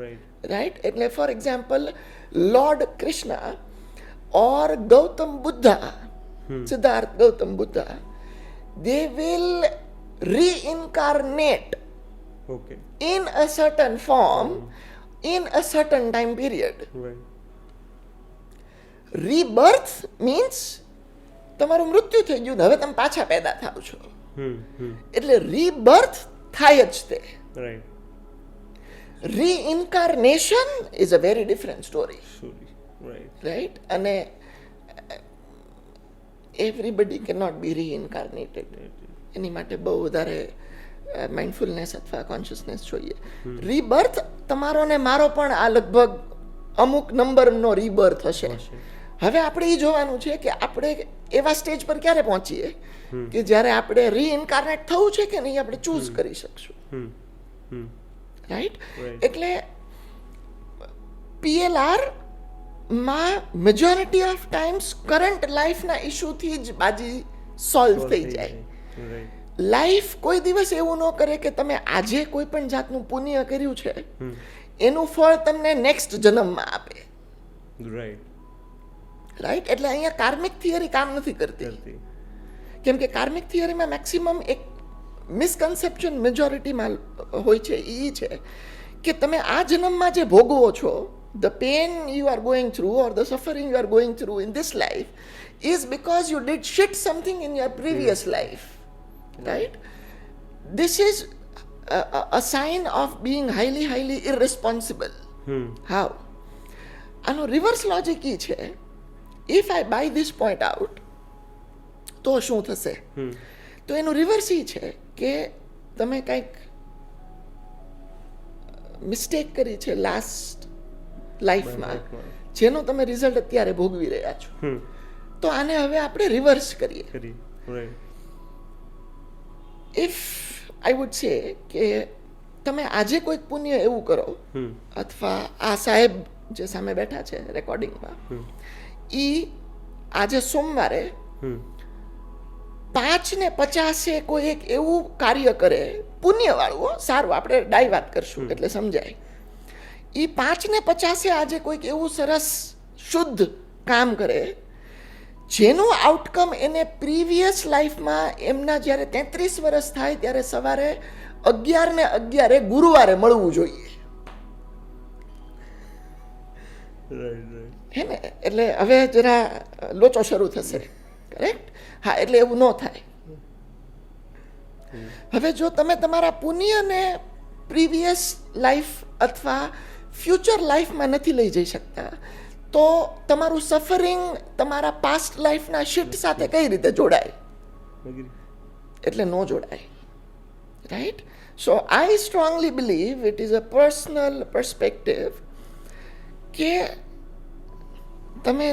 Right. Right? એટલે for example Lord Krishna or Gautam Buddha, Siddharth Gautam Buddha, they will reincarnate Okay. in a certain form in a certain time period. Right. Rebirth means તમારું મૃત્યુ થઈ ગયું ને હવે તમે પાછા પેદા થાવ છો, એટલે રીબર્થ થાય જ તે. Right. Reincarnation is a very different story. Surely. Right. Right? અને everybody cannot be reincarnated. એની માટે બહુ વધારે માઇન્ડફુલનેસ અથવા કોન્શિયસનેસ જોઈએ. રીબર્થ તમારો ને મારો પણ આ લગભગ અમુક નંબરનો રીબર્થ હશે. હવે આપણે એ જોવાનું છે કે આપણે એવા સ્ટેજ પર ક્યારે પહોંચીએ કે જ્યારે આપણે રીઇન્કાર્નેટ થવું છે કે નહીં આપણે ચૂઝ કરી શકશું. રાઈટ? એટલે PLR માં મેજોરિટી ઓફ ટાઈમ્સ કરંટ લાઈફના ઇશ્યુથી જ બાજી સોલ્વ થઈ જાય. લાઈફ કોઈ દિવસ એવું ન કરે કે તમે આજે કોઈ પણ જાતનું પુણ્ય કર્યું છે એનું ફળ તમને નેક્સ્ટ જન્મમાં આપે. રાઈટ. રાઈટ? એટલે અહીંયા કાર્મિક થિયરી કામ નથી કરતી, કેમ કે કાર્મિક થિયરીમાં મેક્સિમમ એક મિસકન્સેપ્શન મેજોરિટીમાં હોય છે એ છે કે તમે આ જન્મમાં જે ભોગવો છો, the pain you are going through or the suffering you are going through in this life is because you did shit something in your previous life. Right? This is a sign of being highly irresponsible. How? આનો reverse logic એ છે, if I buy this point out તો શું થશે? તો એનું reverse એ છે કે તમે કંઈક મિસ્ટેક કરી છે લાસ્ટ લાઈફમાં જેનો તમે રિઝલ્ટ અત્યારે ભોગવી રહ્યા છો, તો આને હવે આપણે રિવર્સ કરીએ. ઇફ આઈ વુડ સે કે તમે આજે કોઈક પુણ્ય એવું કરો, અથવા આ સાહેબ જે સામે બેઠા છે રેકોર્ડિંગમાં, આજે સોમવારે 5:50 કોઈ એક એવું કાર્ય કરે, પુણ્યવાળું, સારું આપણે ડાય વાત કરશું એટલે સમજાય, 5:50 આજે કોઈક એવું સરસ શુદ્ધ કામ કરે જેનું આઉટકમ એને પ્રીવિયસ લાઈફમાં એમના જ્યારે 33 વર્ષ થાય ત્યારે સવારે 11:11 ગુરુવારે મળવું જોઈએ. હે ને? એટલે હવે જરા લોચો શરૂ થશે. કરેક્ટ? હા, એટલે એવું ન થાય. હવે જો તમે તમારા પુણ્યને પ્રીવિયસ લાઈફ અથવા ફ્યુચર લાઈફમાં નથી લઈ જઈ શકતા તો તમારું સફરિંગ તમારા પાસ્ટ લાઈફના શિટ સાથે કઈ રીતે જોડાય? Agree. એટલે ન જોડાય, right? So I strongly believe it is a personal perspective કે તમે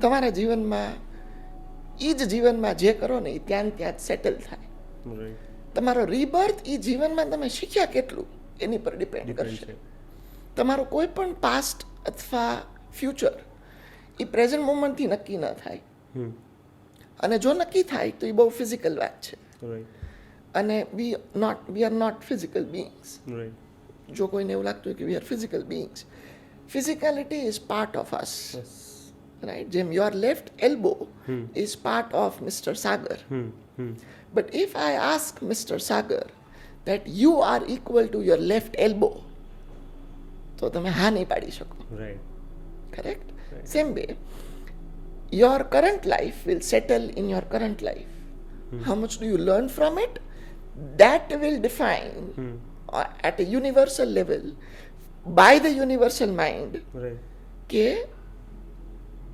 તમારા જીવનમાં એ જ જીવનમાં જે કરો ને એ ત્યાં જ સેટલ થાય. Right. તમારો રીબર્થ એ જીવનમાં તમે શીખ્યા કેટલું એની પર ડિપેન્ડ કરશે. તમારું કોઈ પણ પાસ્ટ અથવા ફ્યુચર એ પ્રેઝન્ટ મોમેન્ટથી નક્કી ન થાય, અને જો નક્કી થાય તો એ બહુ ફિઝિકલ વાત છે. Right. અને we are not physical beings. Right. જો કોઈને એવું લાગતું હોય કે we are physical beings, physicality is part of us, Yes. Right? જેમ your left elbow is part of mister Sagar. But if I ask Mr. Sagar that you are equal to your left elbow, તો તમે હા નહીં પાડી શકો. Right. Correct? Same way, your current life will settle in your current life. How much do you learn from it? That will define at a universal level by the universal mind Right. કે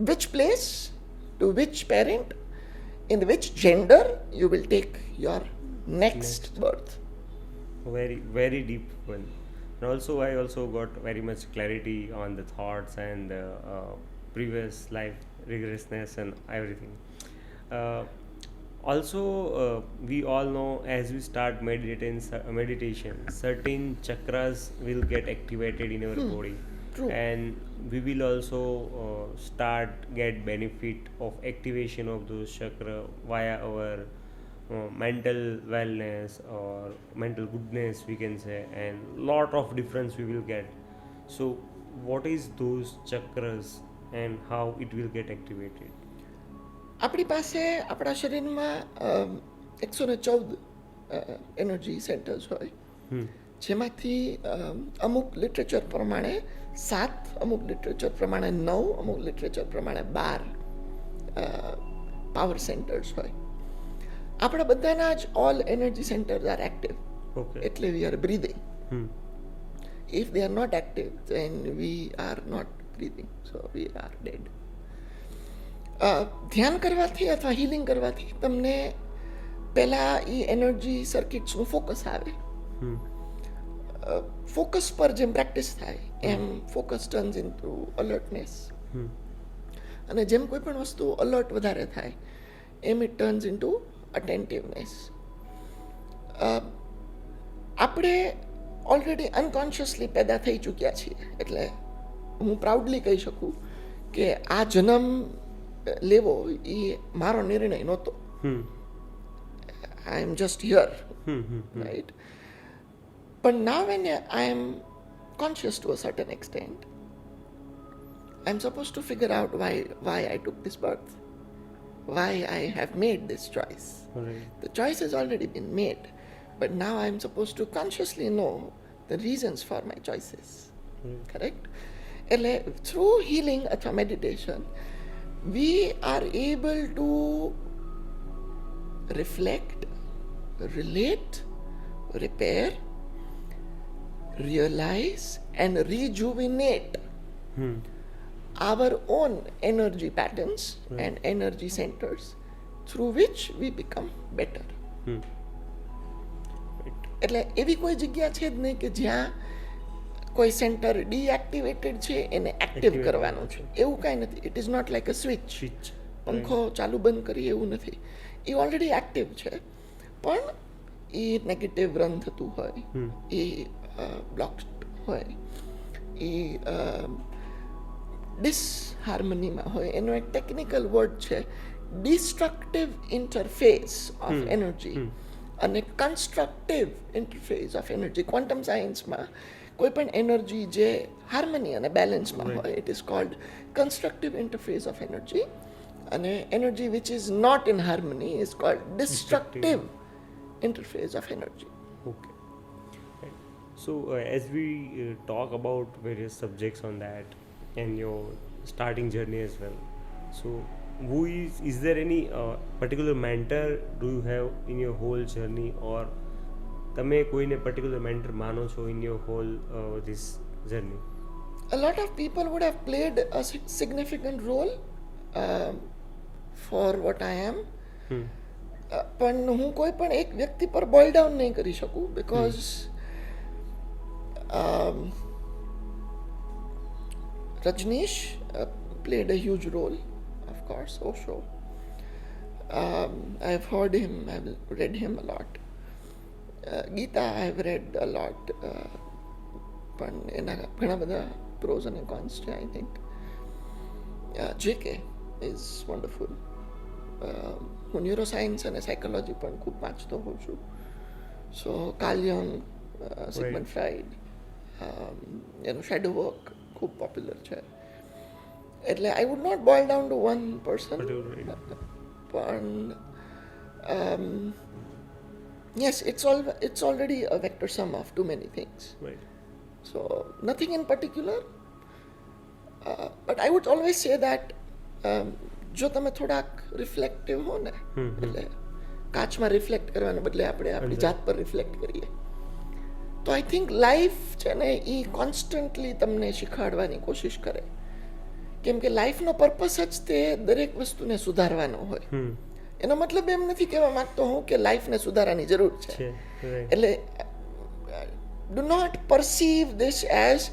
which place to which parent in which gender you will take your next birth. Very, very deep one. And also, I also got very much clarity on the thoughts and previous life regressness and everything. Also, we all know as we start meditation, certain chakras will get activated in our body. True. And we will also start get benefit of activation of those chakra via our mental wellness or mental goodness, we can say, and lot of difference we will get. So what is those chakras and how it will get activated? આપણી પાસે આપણા શરીરમાં 114 energy centres હોય, જેમાંથી અમુક literature પ્રમાણે 7, અમુક literature પ્રમાણે 9, અમુક લિટરેચર પ્રમાણે 12 પાવર સેન્ટર્સ હોય. આપણા બધાના જ all energy centres R active. Okay. એટલે we are breathing. If they are not active, then we are not breathing, so we are dead. ધ્યાન કરવાથી અથવા હીલિંગ કરવાથી તમને પહેલા એ એનર્જી સર્કિટ્સનું ફોકસ આવે. ફોકસ પર જેમ પ્રેક્ટિસ થાય એમ ફોકસ ટર્ન્સ ઇન્ટુ અલર્ટનેસ, અને જેમ કોઈ પણ વસ્તુ અલર્ટ વધારે થાય એમ ઇટ ટર્ન્સ ઇન્ટુ અટેન્ટિવનેસ. આપણે ઓલરેડી અનકોન્શિયસલી પેદા થઈ ચૂક્યા છીએ, એટલે હું પ્રાઉડલી કહી શકું કે આ જન્મ લેવો એ મારો નિર્ણય નહોતો. I am just here, right? But now when I am conscious to a certain extent, I'm supposed to figure out why I took this birth, why I have made this choice. Right. The choice has already been made, but now I'm supposed to consciously know the reasons for my choices. Correct? એટલે through healing અથવા meditation, we are able to reflect, relate, repair, realize and rejuvenate our own energy patterns and energy centers through which we become better. એટલે એવી કોઈ જગ્યા છે જ નહીં કે જ્યાં કોઈ સેન્ટર ડીએક્ટિવેટેડ છે એને એક્ટિવ કરવાનું છે, એવું કાંઈ નથી. It is not like a switch. પંખો ચાલુ બંધ કરી એવું નથી. એ ઓલરેડી એક્ટિવ છે, પણ એ નેગેટિવ રન થતું હોય, એ બ્લોક્ડ હોય, એ ડિસહાર્મનીમાં હોય. એનો એક ટેકનિકલ વર્ડ છે ડિસ્ટ્રક્ટિવ ઇન્ટરફેસ ઓફ એનર્જી અને constructive interface of energy. Quantum સાયન્સમાં કોઈ પણ એનર્જી જે હાર્મની અને બેલેન્સમાં હોય, it is called constructive interface of energy, અને energy which is not in harmony is called destructive interface of energy. Okay. Right. So as we talk about various subjects on that and your starting journey as well, so who is there any particular mentor do you have in your whole journey, or તમે કોઈને particular mentor માનો છો in your whole this journey? a lot of people would have played a significant role for what I am. પણ હું કોઈ પણ એક વ્યક્તિ પર બોઇલ ડાઉન નહીં કરી શકું because Rajnish played a huge role, of course, Osho. I've heard him, I've read him a lot. Gita I've read a lot. પણ એના ઘણા બધા pros and cons છે, I think. JK is wonderful. હું neuroscience અને સાયકોલોજી પણ ખૂબ વાંચતો હોઉં છું. So Carl Jung, Sigmund Freud, એનું શેડો વર્ક ખૂબ પોપ્યુલર છે. એટલે I would not boil down to one person, પણ yes, it's already a vector sum of too many things. Right. So nothing in particular, but I would always say that જો તમે થોડાક reflective હો ને, એટલે કાચમાં reflect કરવાને બદલે આપણે આપણી જાત પર રિફ્લેક્ટ કરીએ, તો આઈ થિંક લાઈફ છે ને એ કોન્સ્ટન્ટલી તમને શીખવાડવાની કોશિશ કરે. કેમ કે લાઈફનો પર્પસ જ તે દરેક વસ્તુને સુધારવાનો હોય. એનો મતલબ એમ નથી કહેવા માંગતો હું કે લાઈફને સુધારવાની જરૂર છે. એટલે ડુ નોટ પરસીવ ધીસ એઝ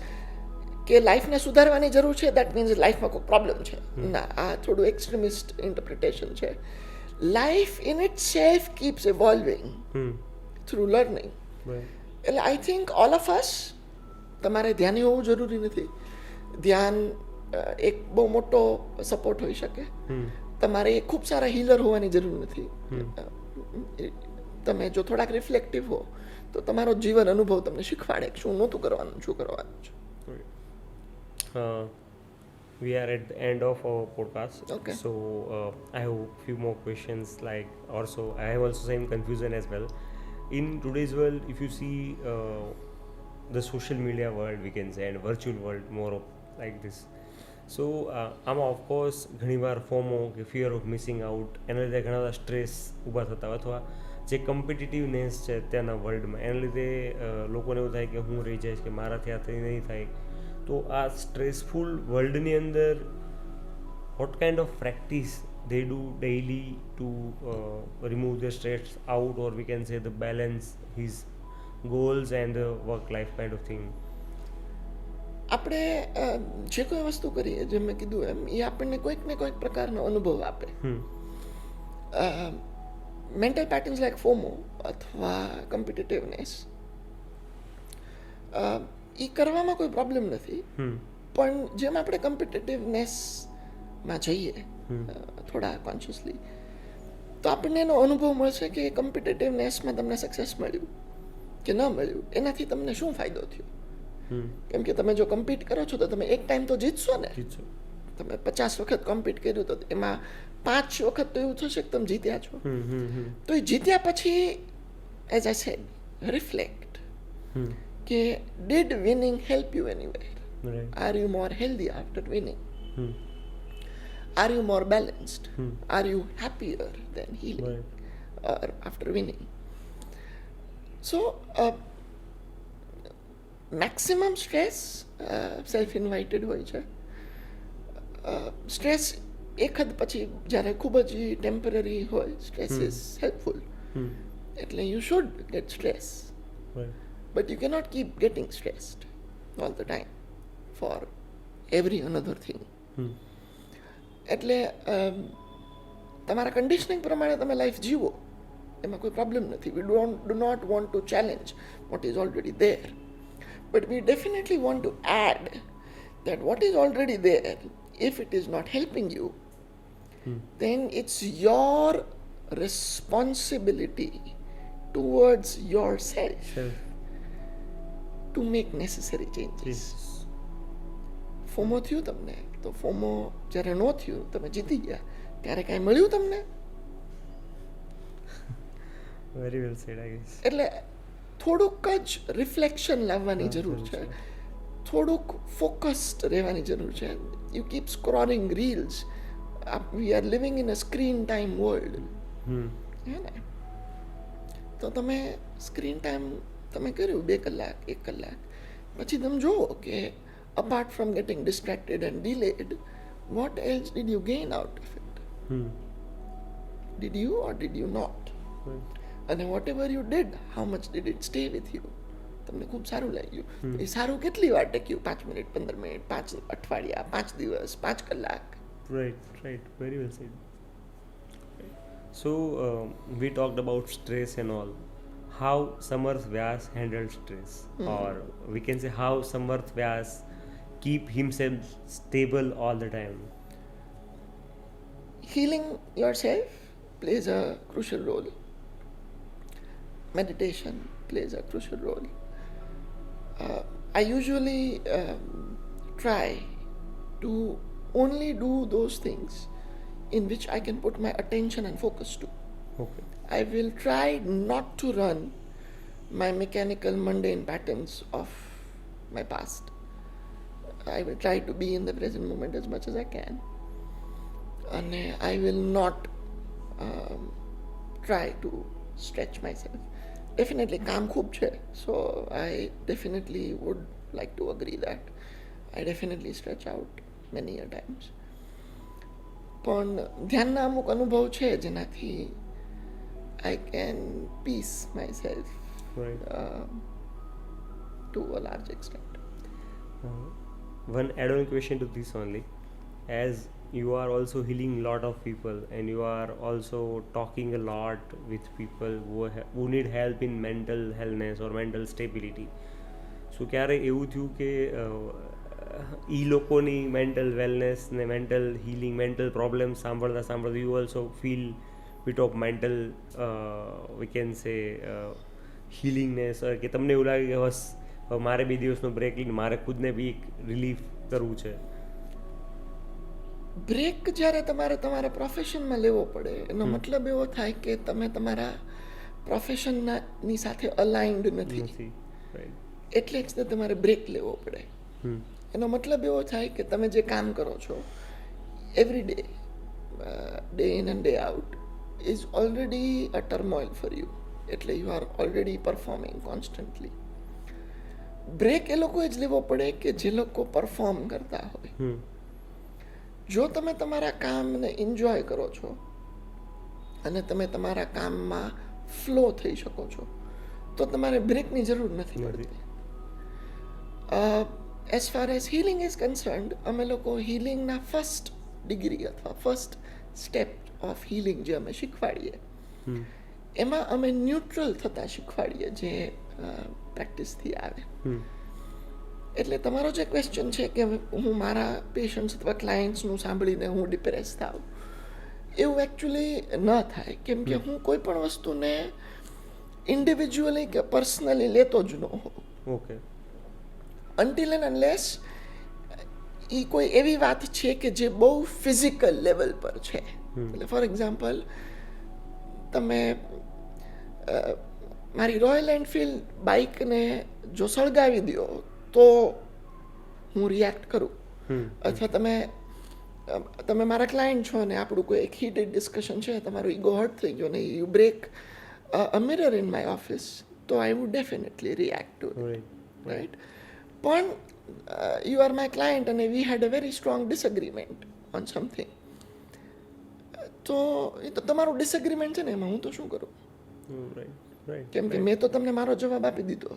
કે લાઈફને સુધારવાની જરૂર છે દેટ મીન્સ લાઈફમાં કોઈ પ્રોબ્લેમ છે. ના, આ થોડું એક્સ્ટ્રીમિસ્ટ ઇન્ટરપ્રિટેશન છે. Life in itself keeps evolving through learning. એટલે I think all of us, તમારે ધ્યાની હોવું જરૂરી નથી. ધ્યાન એક બહુ મોટો સપોર્ટ હોઈ શકે. તમારે ખૂબ સારા હીલર હોવાની જરૂર નથી. તમે જો થોડાક રિફ્લેક્ટિવ હો તો તમારો જીવન અનુભવ તમને શીખવાડે કે શું નહોતું કરવાનું, શું કરવાનું છે. We are at the end of our podcast. Okay. So I have few more questions. Like also, I have also same confusion as well. In today's world, if you see the social media world, we can say, and virtual world, more of like this. So આમાં of course ઘણીવાર FOMO કે fear of missing out, એના લીધે ઘણા બધા stress ઊભા થતા હોય, અથવા જે કમ્પિટિટિવનેસ છે ત્યાંના વર્લ્ડમાં, એના લીધે લોકોને એવું થાય કે હું રહી જઈશ, કે મારાથી આ નહીં થાય. તો આ સ્ટ્રેસફુલ વર્લ્ડની અંદર what kind of practice they do daily to remove the stress out, or we can say the balance his goals and the work life kind of thing? આપણે જે કોઈ વસ્તુ કરીએ, જેમ મેં કીધું એમ, એ આપણને કોઈક ને કોઈક પ્રકારનો અનુભવ આપે. મેન્ટલ પેટર્ન્સ લાઈક ફોમો અથવા કોમ્પિટિટિવનેસ, એ કરવામાં કોઈ પ્રોબ્લેમ નથી. પણ જેમ આપણે કોમ્પિટિટિવનેસમાં જઈએ થોડા કોન્શિયસલી, તો આપણને એનો અનુભવ મળશે કે કોમ્પિટિટિવનેસમાં તમને સક્સેસ મળ્યું કે ન મળ્યું, એનાથી તમને શું ફાયદો થયો. કેમ કે તમે જો કમ્પીટ કરો છો તો તમે એક ટાઈમ તો જીતશો ને. તમે 50 વખત કોમ્પીટ કર્યું તો એમાં 5 વખત તો એવું થશે કે તમે જીત્યા છો. તો એ જીત્યા પછી, એઝ આઈ સેડ, રિફ્લેક્ટ કે did winning help you anywhere? Are you more healthy after winning? Are you more balanced? Are you happier than healing or after winning? So, maximum stress self-invited હોય છે. Stress એક હદ પછી જ્યારે ખૂબ જ temporary હોય, સ્ટ્રેસ ઇઝ હેલ્પફુલ. એટલે you should get stress, but you cannot keep getting stressed all the time for every another thing. એટલે તમારા કન્ડિશનિંગ પ્રમાણે તમે લાઈફ જીવો, એમાં કોઈ પ્રોબ્લેમ નથી. We do not want to challenge what is already there, but we definitely want to add that what is already there, if it is not helping you, then it's your responsibility towards yourself to make necessary changes. FOMO થયું તમને, તો FOMO જ્યારે ન થયું, તમે જીતી ગયા, ત્યારે કાંઈ મળ્યું તમને? Very well said, I guess. એટલે થોડુંક જ રિફ્લેક્શન લાવવાની જરૂર છે, થોડુંક ફોકસ્ડ રહેવાની જરૂર છે. You keep scrolling reels. We are living in a screen time world, હે ને? તો તમે સ્ક્રીન ટાઈમ તમે કર્યું 2 કલાક 1 કલાક, પછી તમે જુઓ કે apart from getting distracted and delayed, what else did you gain out of it? Did you or did you not? અને whatever you did, how much did it stay with you? તમને ખૂબ સારું લાગ્યું. એ સારું કેટલી વાર ટક્યું? 5 મિનિટ, 15 મિનિટ, 5 અઠવાડિયા, 5 દિવસ, 5 કલાક? Right. Very well said. So we talked about stress and all. How Samarth Vyas handled stress, or we can say how Samarth Vyas keep himself stable all the time. Healing yourself plays a crucial role. Meditation plays a crucial role. I usually try to only do those things in which I can put my attention and focus to. Okay. I will try not to run my mechanical mundane patterns of my past. I will try to be in the present moment as much as I can. And I will not try to stretch myself. Definitely કામ ખૂબ છે, so I definitely would like to agree that I definitely stretch out many a times. પણ ધ્યાનના અમુક અનુભવ છે જેનાથી I can peace myself Right. to a large extent. One add-on question to this only, as you are also healing a lot of people and you are also talking a lot with people who need help in mental healthness or mental stability. So ક્યારે એવું થયું કે એ લોકોની mental wellness ને mental healing, mental problem સાંભળતા you also feel bit of mental we can say healingness, કે તમને એવું લાગે કે બસ મારે 2 દિવસનો બ્રેક લઈને મારે ખુદને બી એક રિલીફ કરવું છે? બ્રેક જ્યારે તમારે તમારા પ્રોફેશનમાં લેવો પડે એનો મતલબ એવો થાય કે તમે તમારા પ્રોફેશનની સાથે અલાઇન્ડ નથી, એટલે જ તમારે બ્રેક લેવો પડે. એનો મતલબ એવો થાય કે તમે જે કામ કરો છો every day, day in and day out is already a turmoil for you. એટલે you are already performing constantly. Break એ લોકોએ જ લેવો પડે કે જે લોકો પરફોર્મ કરતા હોય. જો તમે તમારા કામને એન્જોય કરો છો અને તમે તમારા કામમાં ફ્લો થઈ શકો છો તો તમારે બ્રેકની જરૂર નથી પડતી. As far as healing is કન્સર્ન્ડ, અમે લોકો હિલિંગના ફર્સ્ટ ડિગ્રી અથવા ફર્સ્ટ સ્ટેપ ઓફ હિલિંગ જે અમે શીખવાડીએ એમાં અમે ન્યુટ્રલ થતા શીખવાડીએ, જે પ્રેક્ટિસથી આવે. એટલે તમારો જે ક્વેશ્ચન છે કે હું મારા પેશન્ટ્સ અથવા ક્લાયન્ટ્સનું સાંભળીને હું ડિપ્રેસ થાઉં, એવું એકચ્યુઅલી ન થાય, કેમ કે હું કોઈ પણ વસ્તુને ઇન્ડિવિજ્યુઅલી કે પર્સનલી લેતો જ ન હોઉં. ઓકે. અનટિલ એન્ડ અનલેસ એ કોઈ એવી વાત છે કે જે બહુ ફિઝિકલ લેવલ પર છે. એટલે ફોર એક્ઝામ્પલ, તમે મારી રોયલ એનફિલ્ડ બાઇકને જો સળગાવી દો તો હું રિએક્ટ કરું, અથવા તમે મારા ક્લાયન્ટ છો ને આપણું કોઈ એક હીટેડ ડિસ્કશન છે, તમારું ઈગો હર્ટ થઈ ગયો ને you break a mirror in my office, તો I would definitely react to it, right? પણ યુ આર માય ક્લાયન્ટ અને we had a very strong disagreement on something, તો એ તો તમારું ડિસએગ્રીમેન્ટ છે ને, એમાં હું તો શું કરું? કેમ કે મેં તો તમને મારો જવાબ આપી દીધો.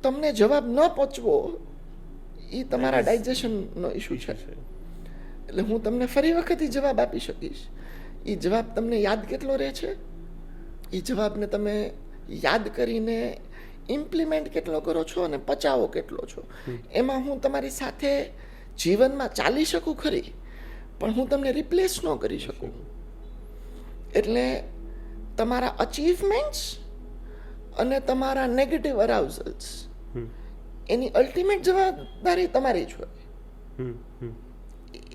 તમને જવાબ ન પહોંચવો એ તમારા ડાયજેશનનો ઇશ્યુ છે. એટલે હું તમને ફરી વખત એ જવાબ આપી શકીશ. એ જવાબ તમને યાદ કેટલો રહે છે, એ જવાબને તમે યાદ કરીને ઇમ્પ્લિમેન્ટ કેટલો કરો છો અને પચાવો કેટલો છો, એમાં હું તમારી સાથે જીવનમાં ચાલી શકું ખરી, પણ હું તમને રિપ્લેસ ન કરી શકું. એટલે તમારા અચીવમેન્ટ્સ અને તમારા નેગેટિવ અરાઉઝલ્સ એની અલ્ટિમેટ જવાબદારી તમારી જ હોય.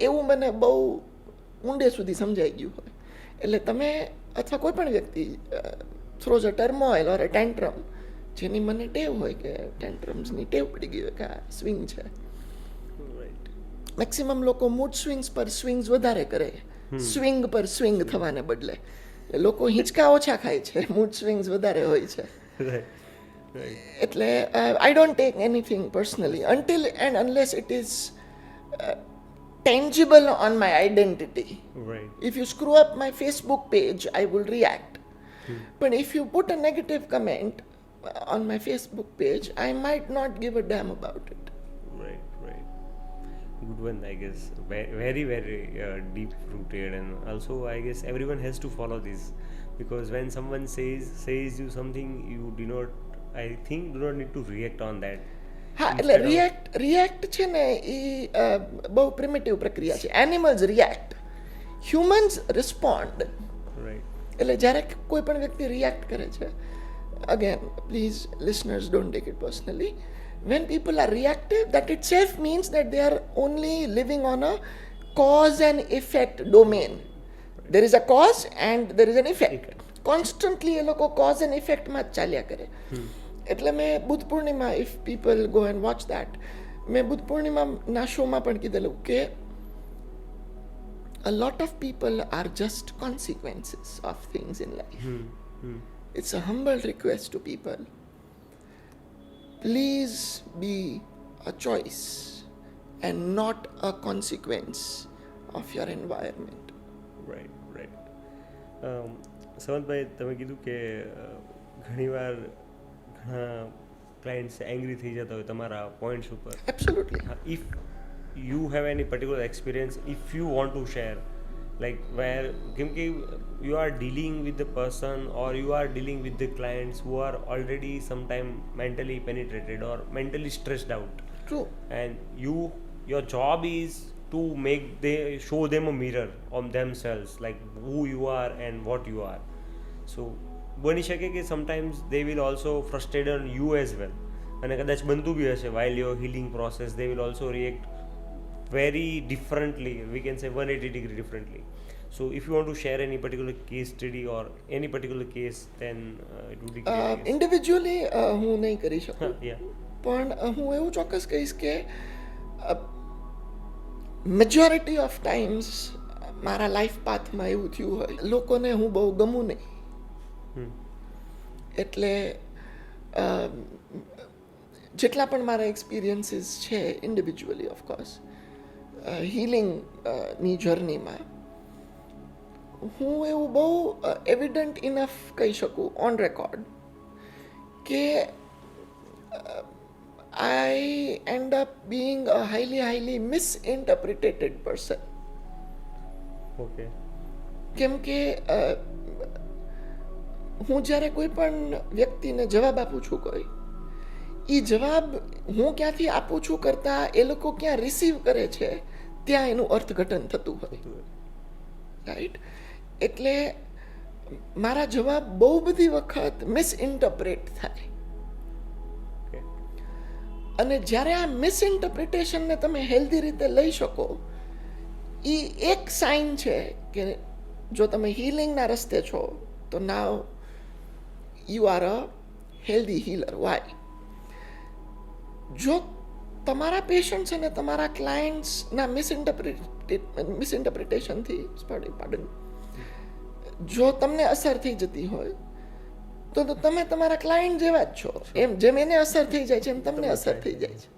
એવું મને બહુ ઊંડે સુધી સમજાઈ ગયું હોય. એટલે તમે અથવા કોઈ પણ વ્યક્તિ થ્રોઝ અ ટર્મોઇલ ઓર અ ટેન્ટ્રમ, જેની મને ટેવ હોય કે ટેન્ટ્રમ્સની ટેવ પડી ગઈ હોય કે આ સ્વિંગ છે. મેક્સિમમ લોકો મૂડ સ્વિંગ્સ પર સ્વિંગ્સ વધારે કરે, સ્વિંગ પર સ્વિંગ થવાને બદલે. લોકો હિંચકા ઓછા ખાય છે, મૂડ સ્વિંગ્સ વધારે હોય છે. એટલે I don't take anything personally until and unless it is tangible on my identity. Right. If you screw up my Facebook page, I will react. But if you put a negative comment on my Facebook page, I might not give a damn about it. Right, right. Good one, I guess. Very, very deep rooted, and also I guess everyone has to follow this, because when someone says you something, you do not, I think, do not need to react on that. હા એટલે react છે ને એ બહુ primitive પ્રક્રિયા છે. Animals react, humans respond. Right. એટલે જ્યારે કોઈ પણ વ્યક્તિ રિએક્ટ કરે છે, again please listeners don't take it personally, when people are reactive, that itself means that they are only living on a cause and effect domain. There is a cause and there is an effect. Constantly એ લોકો cause and effect માં જ ચાલ્યા કરે. એટલે મેં Buddha Purnima, if people go and watch that, મેં બુદ્ધ પૂર્ણિમાના શોમાં પણ કીધેલું કે a lot of people are just consequences of things in life. It's a humble request to people. Please be a choice and not a consequence of your environment. Right, right. સમંતભાઈ, તમે કીધું કે ઘણીવાર ઘણા ક્લાયન્ટ્સ એંગ્રી થઈ જતા હોય તમારા points ઉપર. Absolutely. If you have any particular experience, if you want to share, like where, કેમકે you are dealing with the person or you are dealing with the clients who are already sometime mentally penetrated or mentally stressed out. True. And your job is to show them a mirror on themselves, like who you are and what you are. So બની શકે કે sometimes they will also frustrate on you as well, અને કદાચ બનતું બી હશે while your healing process, they will also react very differently, we can say 180 degree differently. So if you want to share any particular case study or any particular case, then it would be great. Individually હું નહીં કરી શકું, Yeah. પણ હું એવું ચોક્કસ કહીશ કે મેજોરિટી ઓફ ટાઈમ્સ મારા લાઈફ પાથમાં એવું થયું હોય, લોકોને હું બહુ ગમું નહીં. એટલે જેટલા પણ મારા એક્સપિરિયન્સીસ છે ઇન્ડિવિજ્યુઅલી, ઓફકોર્સ હિલિંગની જર્નીમાં, હું એવું બહુ એવિડન્ટ ઇનફ કહી શકું ઓન રેકોર્ડ કે I end up being a highly misinterpreted person. Okay. કેમ કે હું જ્યારે કોઈ પણ વ્યક્તિને જવાબ આપું છું, કોઈ એ જવાબ હું ક્યાંથી આપું છું કરતાં એ લોકો ક્યાં રિસીવ કરે છે ત્યાં એનું અર્થઘટન થતું હોય, રાઈટ? એટલે મારા જવાબ બહુ બધી વખત મિસઇન્ટરપ્રેટ થાય. અને જ્યારે આ મિસઇન્ટરપ્રિટેશનને તમે હેલ્ધી રીતે લઈ શકો, એ એક સાઇન છે કે જો તમે હિલિંગના રસ્તે છો તો now you are a healthy healer. Why? જો તમારા પેશન્ટ્સ અને તમારા ક્લાયન્ટ્સના મિસઇન્ટરપ્રિટેશનથી જો તમને અસર થઈ જતી હોય તો તમે તમારા ક્લાયન્ટ જેવા જ છો. એમ જેમ એને અસર થઈ જાય છે એમ તમને અસર થઈ જાય છે.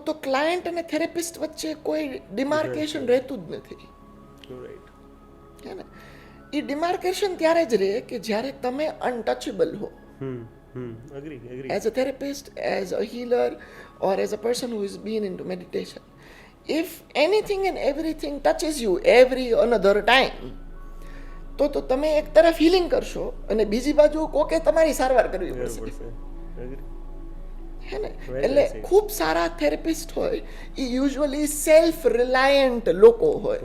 તો ક્લાયન્ટ અને થેરેપિસ્ટ વચ્ચે કોઈ ડિમાર્કેશન રહેતું જ નથી. હે ને? એ ડિમાર્કેશન ત્યારે જ રહે કે જ્યારે તમે અનટચેબલ હો. As a therapist, as a healer, or as a person who has been into meditation, if anything and everything touches you every another time, તો તમે એક તરફ હિલિંગ કરશો અને બીજી બાજુ કોકે તમારી સારવાર કરવી પડશે. હે ને? એટલે ખૂબ સારા થેરેપિસ્ટ હોય એ યુઝ્યુઅલી સેલ્ફ રિલાયન્ટ લોકો હોય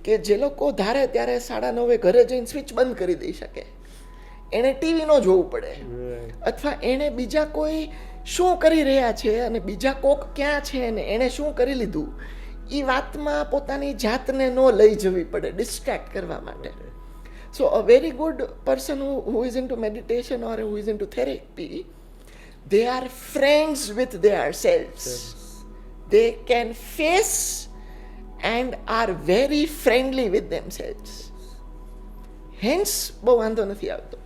કે જે લોકો ધારે ત્યારે 9:30 ઘરે જઈને સ્વિચ બંધ કરી દઈ શકે. એણે ટીવી ન જોવું પડે, અથવા એણે બીજા કોઈ શું કરી રહ્યા છે અને બીજા કોક ક્યાં છે અને એણે શું કરી લીધું એ વાતમાં પોતાની જાતને ન લઈ જવી પડે ડિસ્ટ્રેક્ટ કરવા માટે. So a very good person who is into meditation or who is into therapy, they are friends with their selves. They can face and are very friendly with themselves. Hence બહુ વાંધો નથી આવતો.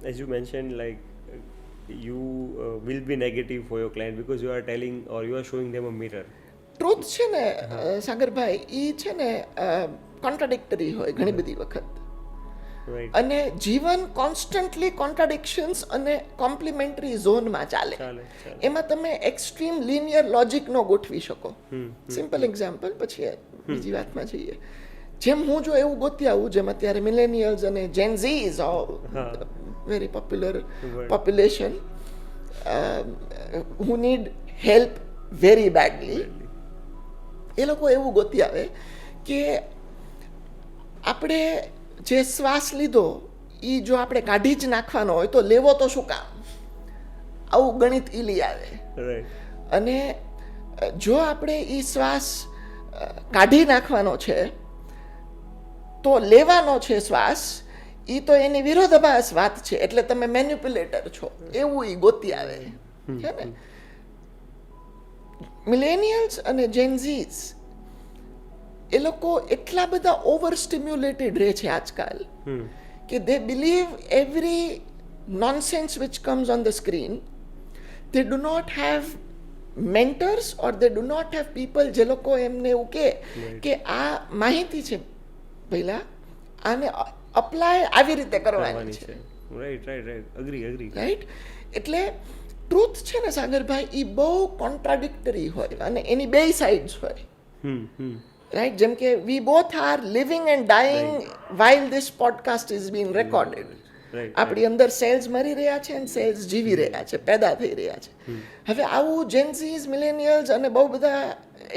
As you mentioned, like you will be negative for your client because you are telling or you are showing them a mirror. Truth છે ને સાગરભાઈ એ છે ને contradictory હોય ઘણી બધી વખત, Right. અને જીવન કોન્સ્ટન્ટલી કોન્ટ્રાડિક્શન્સ અને કોમ્પ્લિમેન્ટરી ઝોનમાં ચાલે. ચાલે. એમાં તમે એક્સ્ટ્રીમ લિનિયર લોજિક નો ગોઠવી શકો. સિમ્પલ એક્ઝામ્પલ, પછી બીજી વાતમાં જઈએ. જેમ હું જો એવું ગોતી આવું, જેમ અત્યારે મિલેનિયલ્સ અને જેનઝીઝ વેરી પોપ્યુલર પોપ્યુલેશન હુ નીડ હેલ્પ વેરી બેડલી, એ લોકો એવું ગોતી આવે કે આપણે જે શ્વાસ લીધો એ જો આપણે કાઢી જ નાખવાનો હોય તો લેવો તો શું કામ, આવું ગણિત ઈ લઈ આવે. Right. અને જો આપણે એ શ્વાસ કાઢી નાખવાનો છે તો લેવાનો છે શ્વાસ, એ તો એની વિરોધાભાસ વાત છે, એટલે તમે મેન્યુપ્યુલેટર છો, એવું એ ગોતી આવે છે ને. મિલેનિયલ્સ અને જેનઝીઝ એ લોકો એટલા બધા ઓવર સ્ટિમ્યુલેટેડ રહે છે આજકાલ કે they believe every nonsense which comes on the screen. They do not have mentors or they do not have people જે લોકો એમને એવું કે આ માહિતી છે પહેલા આને અપ્લાય આવી રીતે કરવાની છે. રાઈટ. અગ્રી. રાઈટ. એટલે ટ્રુથ છે ને સાગરભાઈ, એ બહુ કોન્ટ્રાડિક્ટરી હોય અને એની બે સાઇડ્સ હોય. રાઈટ. જેમ કે we both are living and dying while this podcast is being recorded. આપણી અંદર સેલ્સ મરી રહ્યા છે અને સેલ્સ જીવી રહ્યા છે, પેદા થઈ રહ્યા છે. હવે આવું જેન્ઝીઝ, મિલેનિયલ્સ અને બહુ બધા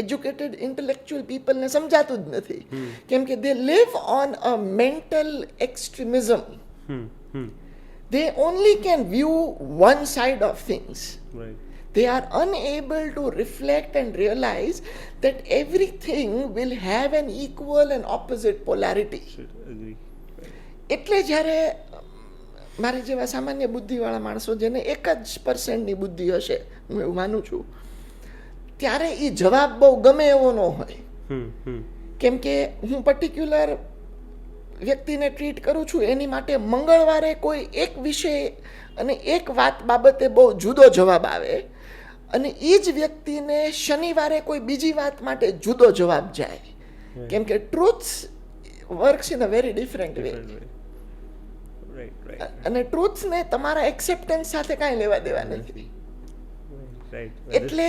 એજ્યુકેટેડ ઇન્ટેલેક્ચ્યુઅલ પીપલને સમજાતું જ નથી, કેમ કે they live on a mental extremism. They only can view one side of things. Right. They are unable to reflect and realize that everything will have an equal and opposite polarity. Agree. એટલે જ્યારે મારી જેવા સામાન્ય બુદ્ધિવાળા માણસો, જેને 1% બુદ્ધિ હશે, હું એવું માનું છું, ત્યારે એ જવાબ બહુ ગમે એવો ન હોય. કેમ કે હું પર્ટિક્યુલર વ્યક્તિને ટ્રીટ કરું છું, એની માટે મંગળવારે કોઈ એક વિષય અને એક વાત બાબતે બહુ જુદો જવાબ આવે, અને એ જ વ્યક્તિને શનિવારે કોઈ બીજી વાત માટે જુદો જવાબ જાય. કેમ કે truth works in a very different way. અને ટ્રુથને તમારા એક્સેપ્ટન્સ સાથે કાંઈ લેવા દેવા નથી. એટલે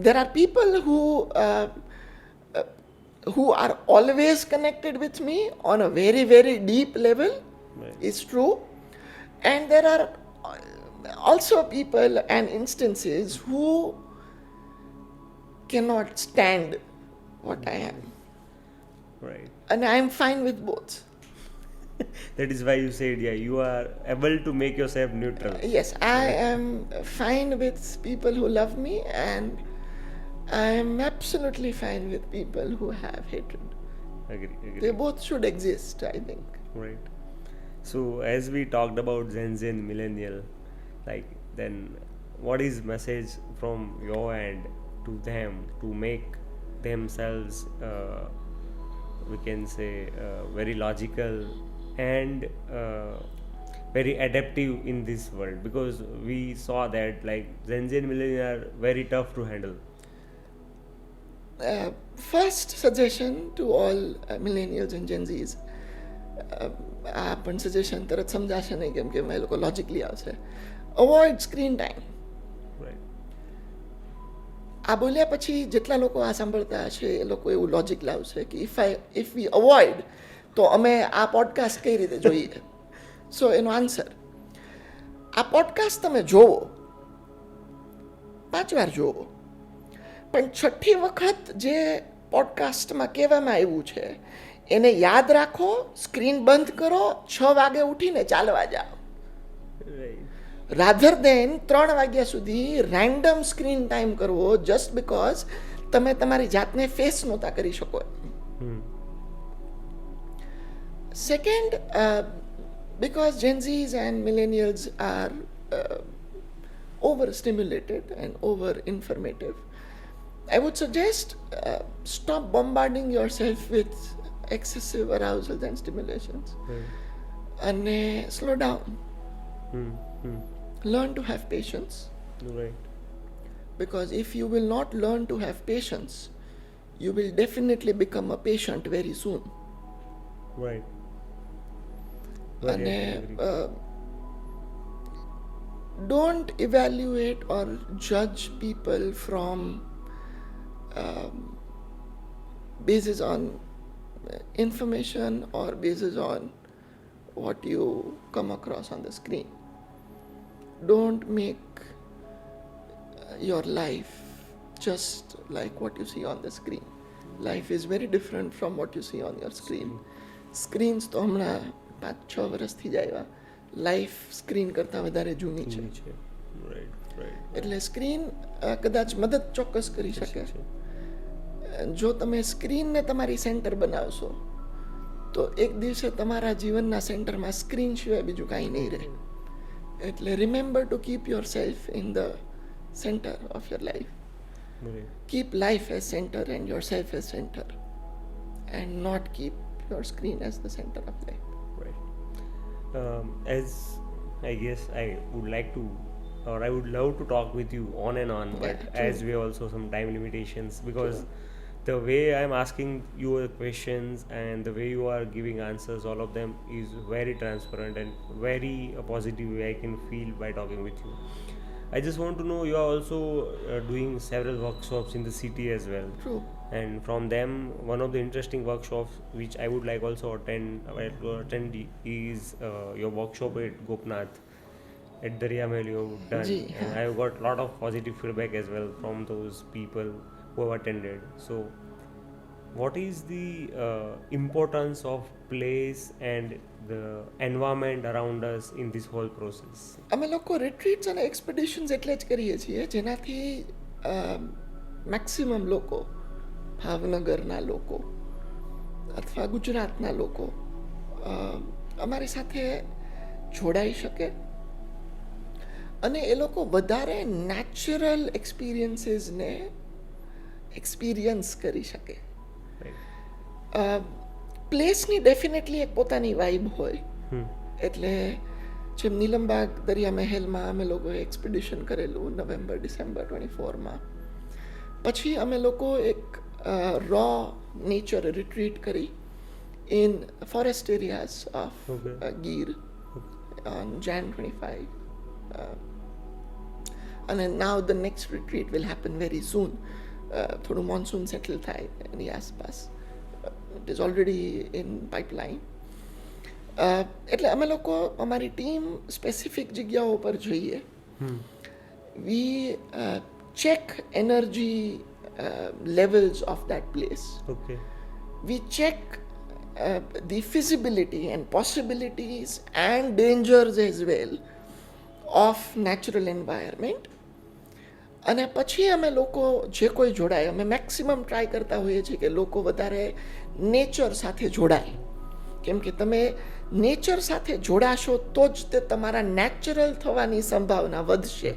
there are people who are always connected with me on a very, very deep level. Right. It's true. And there are also people and instances who cannot stand what I am. Right. And I am fine with both. That is why you said, you are able to make yourself neutral. Yes, I am fine with people who love me, and I am absolutely fine with people who have hatred. Agree. They both should exist, I think. Right. So as we talked about Gen Z and millennial, like, then what is message from your end to them to make themselves we can say very logical and very adaptive in this world, because we saw that like Gen Z and millennial are very tough to handle. First suggestion to all millennials and Gen Zs, આ પણ suggestion તરત સમજાશે નહીં, કેમ કે એ લોકો logically આવશે. Avoid screen time. આ બોલ્યા પછી જેટલા લોકો આ સાંભળતા હશે એ લોકો એવું લોજિક લાવશે કે ઇફ વી અવોઇડ તો અમે આ પોડકાસ્ટ કઈ રીતે જોઈએ. સો એનો આન્સર, આ પોડકાસ્ટ તમે જોવો, 5 વાર જોવો, પણ 6ઠી વખત જે પોડકાસ્ટમાં કહેવામાં આવ્યું છે એને યાદ રાખો, સ્ક્રીન બંધ કરો, 6 વાગે ઉઠીને ચાલવા જાઓ. રાધર દેન 3 વાગ્યા સુધી રેન્ડમ સ્ક્રીન ટાઈમ કરવો જસ્ટ બિકોઝ તમે તમારી જાતને ફેસ નહોતા કરી શકો. Second, because Gen Zs and millennials are overstimulated and over-informative, I would suggest stop bombarding yourself with excessive arousals and stimulations. અને slow down. Hmm. Hmm. Learn to have patience, Right. because if you will not learn to have patience, you will definitely become a patient very soon. Right. Very અને agree. don't evaluate or judge people from basis on information or basis on what you come across on the screen. Don't make your life just like what you see on the screen. Life is very different from what you see on your screen. Screens તો હમણાં 5-6 વર્ષથી જ આવ્યા. Life screen કરતાં વધારે જૂની છે. Right. Right. એટલે સ્ક્રીન કદાચ મદદ ચોક્કસ કરી શકે. જો તમે સ્ક્રીનને તમારી સેન્ટર બનાવશો તો એક દિવસે તમારા જીવનના સેન્ટરમાં સ્ક્રીન સિવાય બીજું કાંઈ નહીં રહે. એટલે remember to keep your self in the centre of your life. Right. Keep life as center and yourself as center, and not keep your screen as the center of life. Right. As I guess I would like to, or I would love to talk with you on and on, but Yeah, as true. we also some time limitations, because the way I'm asking you questions and the way you are giving answers, all of them is very transparent and very positive way I can feel by talking with you. I just want to know, you are also doing several workshops in the city as well. True. And from them, one of the interesting workshops which I would like also attend is your workshop at Gopnath at Darya Mahal you have done. Ji, And हाँ. I have got a lot of positive feedback as well from those people who have attended. So what is the importance of place and the environment around us in this whole process? અમે લોકો રિટ્રીટ્સ અને એક્સપેડિશન્સ એટલે જ કરીએ છીએ જેનાથી maximum લોકો, ભાવનગરના લોકો અથવા ગુજરાતના લોકો અમારી સાથે જોડાઈ શકે અને એ લોકો વધારે નેચરલ એક્સપિરિયન્સીસને એક્સપિરિયન્સ કરી શકે. Right. પ્લેસની ડેફિનેટલી એક પોતાની વાઇબ હોય. એટલે જેમ નીલમબાગ દરિયા મહેલમાં અમે લોકોએ એક્સપિડિશન કરેલું નવેમ્બર-ડિસેમ્બર 24માં. પછી અમે લોકો એક રો નેચર રિટ્રીટ કરી in forest areas of Okay. Gir on Jan 25. And then now the next retreat will happen very soon. થોડું મોન્સૂન સેટલ થાય એની આસપાસ. It is already in pipeline. એટલે અમે લોકો અમારી ટીમ સ્પેસિફિક જગ્યાઓ પર જઈએ. We check energy levels of that place. Okay. We check the feasibility and possibilities and dangers as well of natural environment. અને પછી અમે લોકો જે કોઈ જોડાય, અમે મેક્સિમમ ટ્રાય કરતા હોઈએ છીએ કે લોકો વધારે નેચર સાથે જોડાય. કેમ કે તમે નેચર સાથે જોડાશો તો જ તે તમારા નેચરલ થવાની સંભાવના વધશે.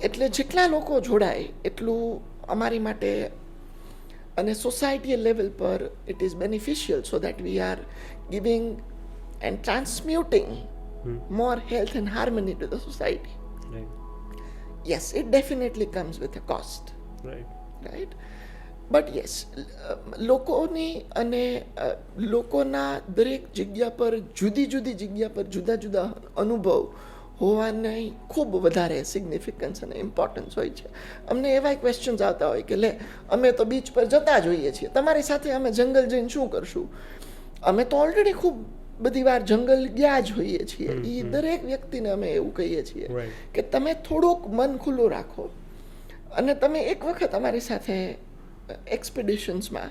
એટલે જેટલા લોકો જોડાય એટલું અમારી માટે અને સોસાયટી લેવલ પર it is beneficial so that we are giving and transmuting more health and harmony to the society. Right. Yes, it definitely comes with a cost, Right. right? But yes, લોકોની અને લોકોના દરેક જગ્યા પર જુદી જુદી જગ્યા પર જુદા જુદા અનુભવ હોવાની ખૂબ વધારે સિગ્નિફિકન્સ અને ઇમ્પોર્ટન્સ હોય છે. અમને એવા ક્વેશ્ચન્સ આવતા હોય કે લે અમે તો બીચ પર જતા જ હોઈએ છીએ, તમારી સાથે અમે જંગલ જઈને શું કરશું? અમે તો ઓલરેડી ખૂબ બધી વાર જંગલ ગયા જ હોઈએ છીએ. એ દરેક વ્યક્તિને અમે એવું કહીએ છીએ Right. કે તમે થોડુંક મન ખુલ્લું રાખો અને તમે એક વખત અમારી સાથે એક્સપિડિશન્સમાં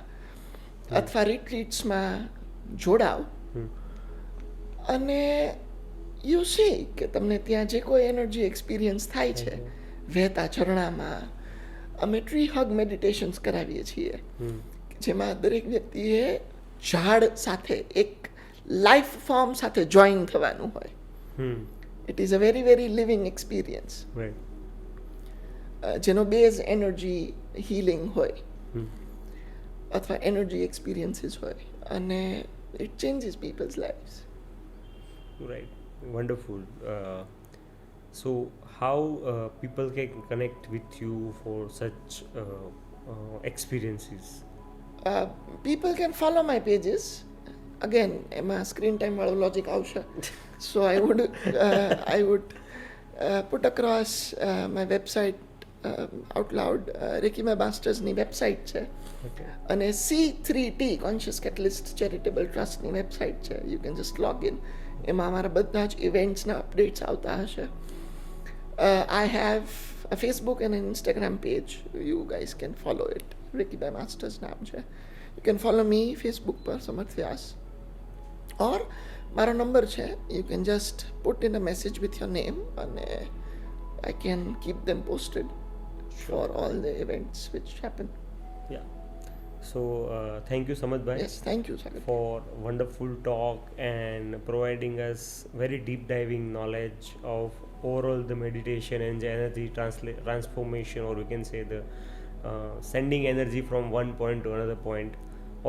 અથવા રિટ્રીટ્સમાં જોડાઓ અને યુ સી કે તમને ત્યાં જે કોઈ એનર્જી એક્સપિરિયન્સ થાય છે. વહેતા ઝરણામાં અમે ટ્રી હગ મેડિટેશન્સ કરાવીએ છીએ જેમાં દરેક વ્યક્તિએ ઝાડ સાથે એક લાઈફ ફોર્મ સાથે જોઈન થવાનું હોય. It is a very very living experience Right. જેનો બેઝ એનર્જી હીલિંગ હોય અથવા એનર્જી એક્સપિરિયન્સીસ હોય અને it changes peoples lifes. Right. Wonderful. So, how people can connect with you for such experiences? Uh, people can follow my pages. Again, એમાં screen time વાળું logic આવશે. સો I would put across my website out loud. Ricky My Mastersની website છે Okay. અને C3T conscious catalyst charitable ટ્રસ્ટની website છે. You can just log in. એમાં અમારા બધા જ ઇવેન્ટ્સના અપડેટ્સ આવતા હશે. I have a Facebook and an Instagram page. You guys can follow it. Ricky by Masters નામ છે. You can follow me Facebook પર સમર્થ વ્યાસ. Or મારો નંબર છે. You can just put in a message with your name and I can keep them posted for all the events which happen. Yeah. So, thank you, Samad bhai, Yes, thank you, Sagar. for wonderful talk and providing us very deep diving knowledge of overall the meditation and the energy transformation, or we can say the sending energy from one point to another point.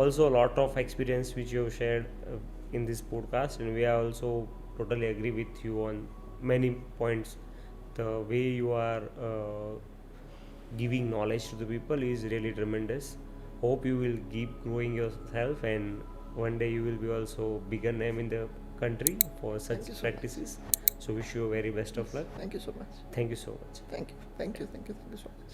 Also, a lot of experience which you have shared in this podcast, and we are also totally agree with you on many points. The way you are giving knowledge to the people is really tremendous. Hope you will keep growing yourself, and one day you will be also bigger name in the country for such you so practices. So wish you a very best of luck. Thank you so much. Thank you so much. Thank you so much.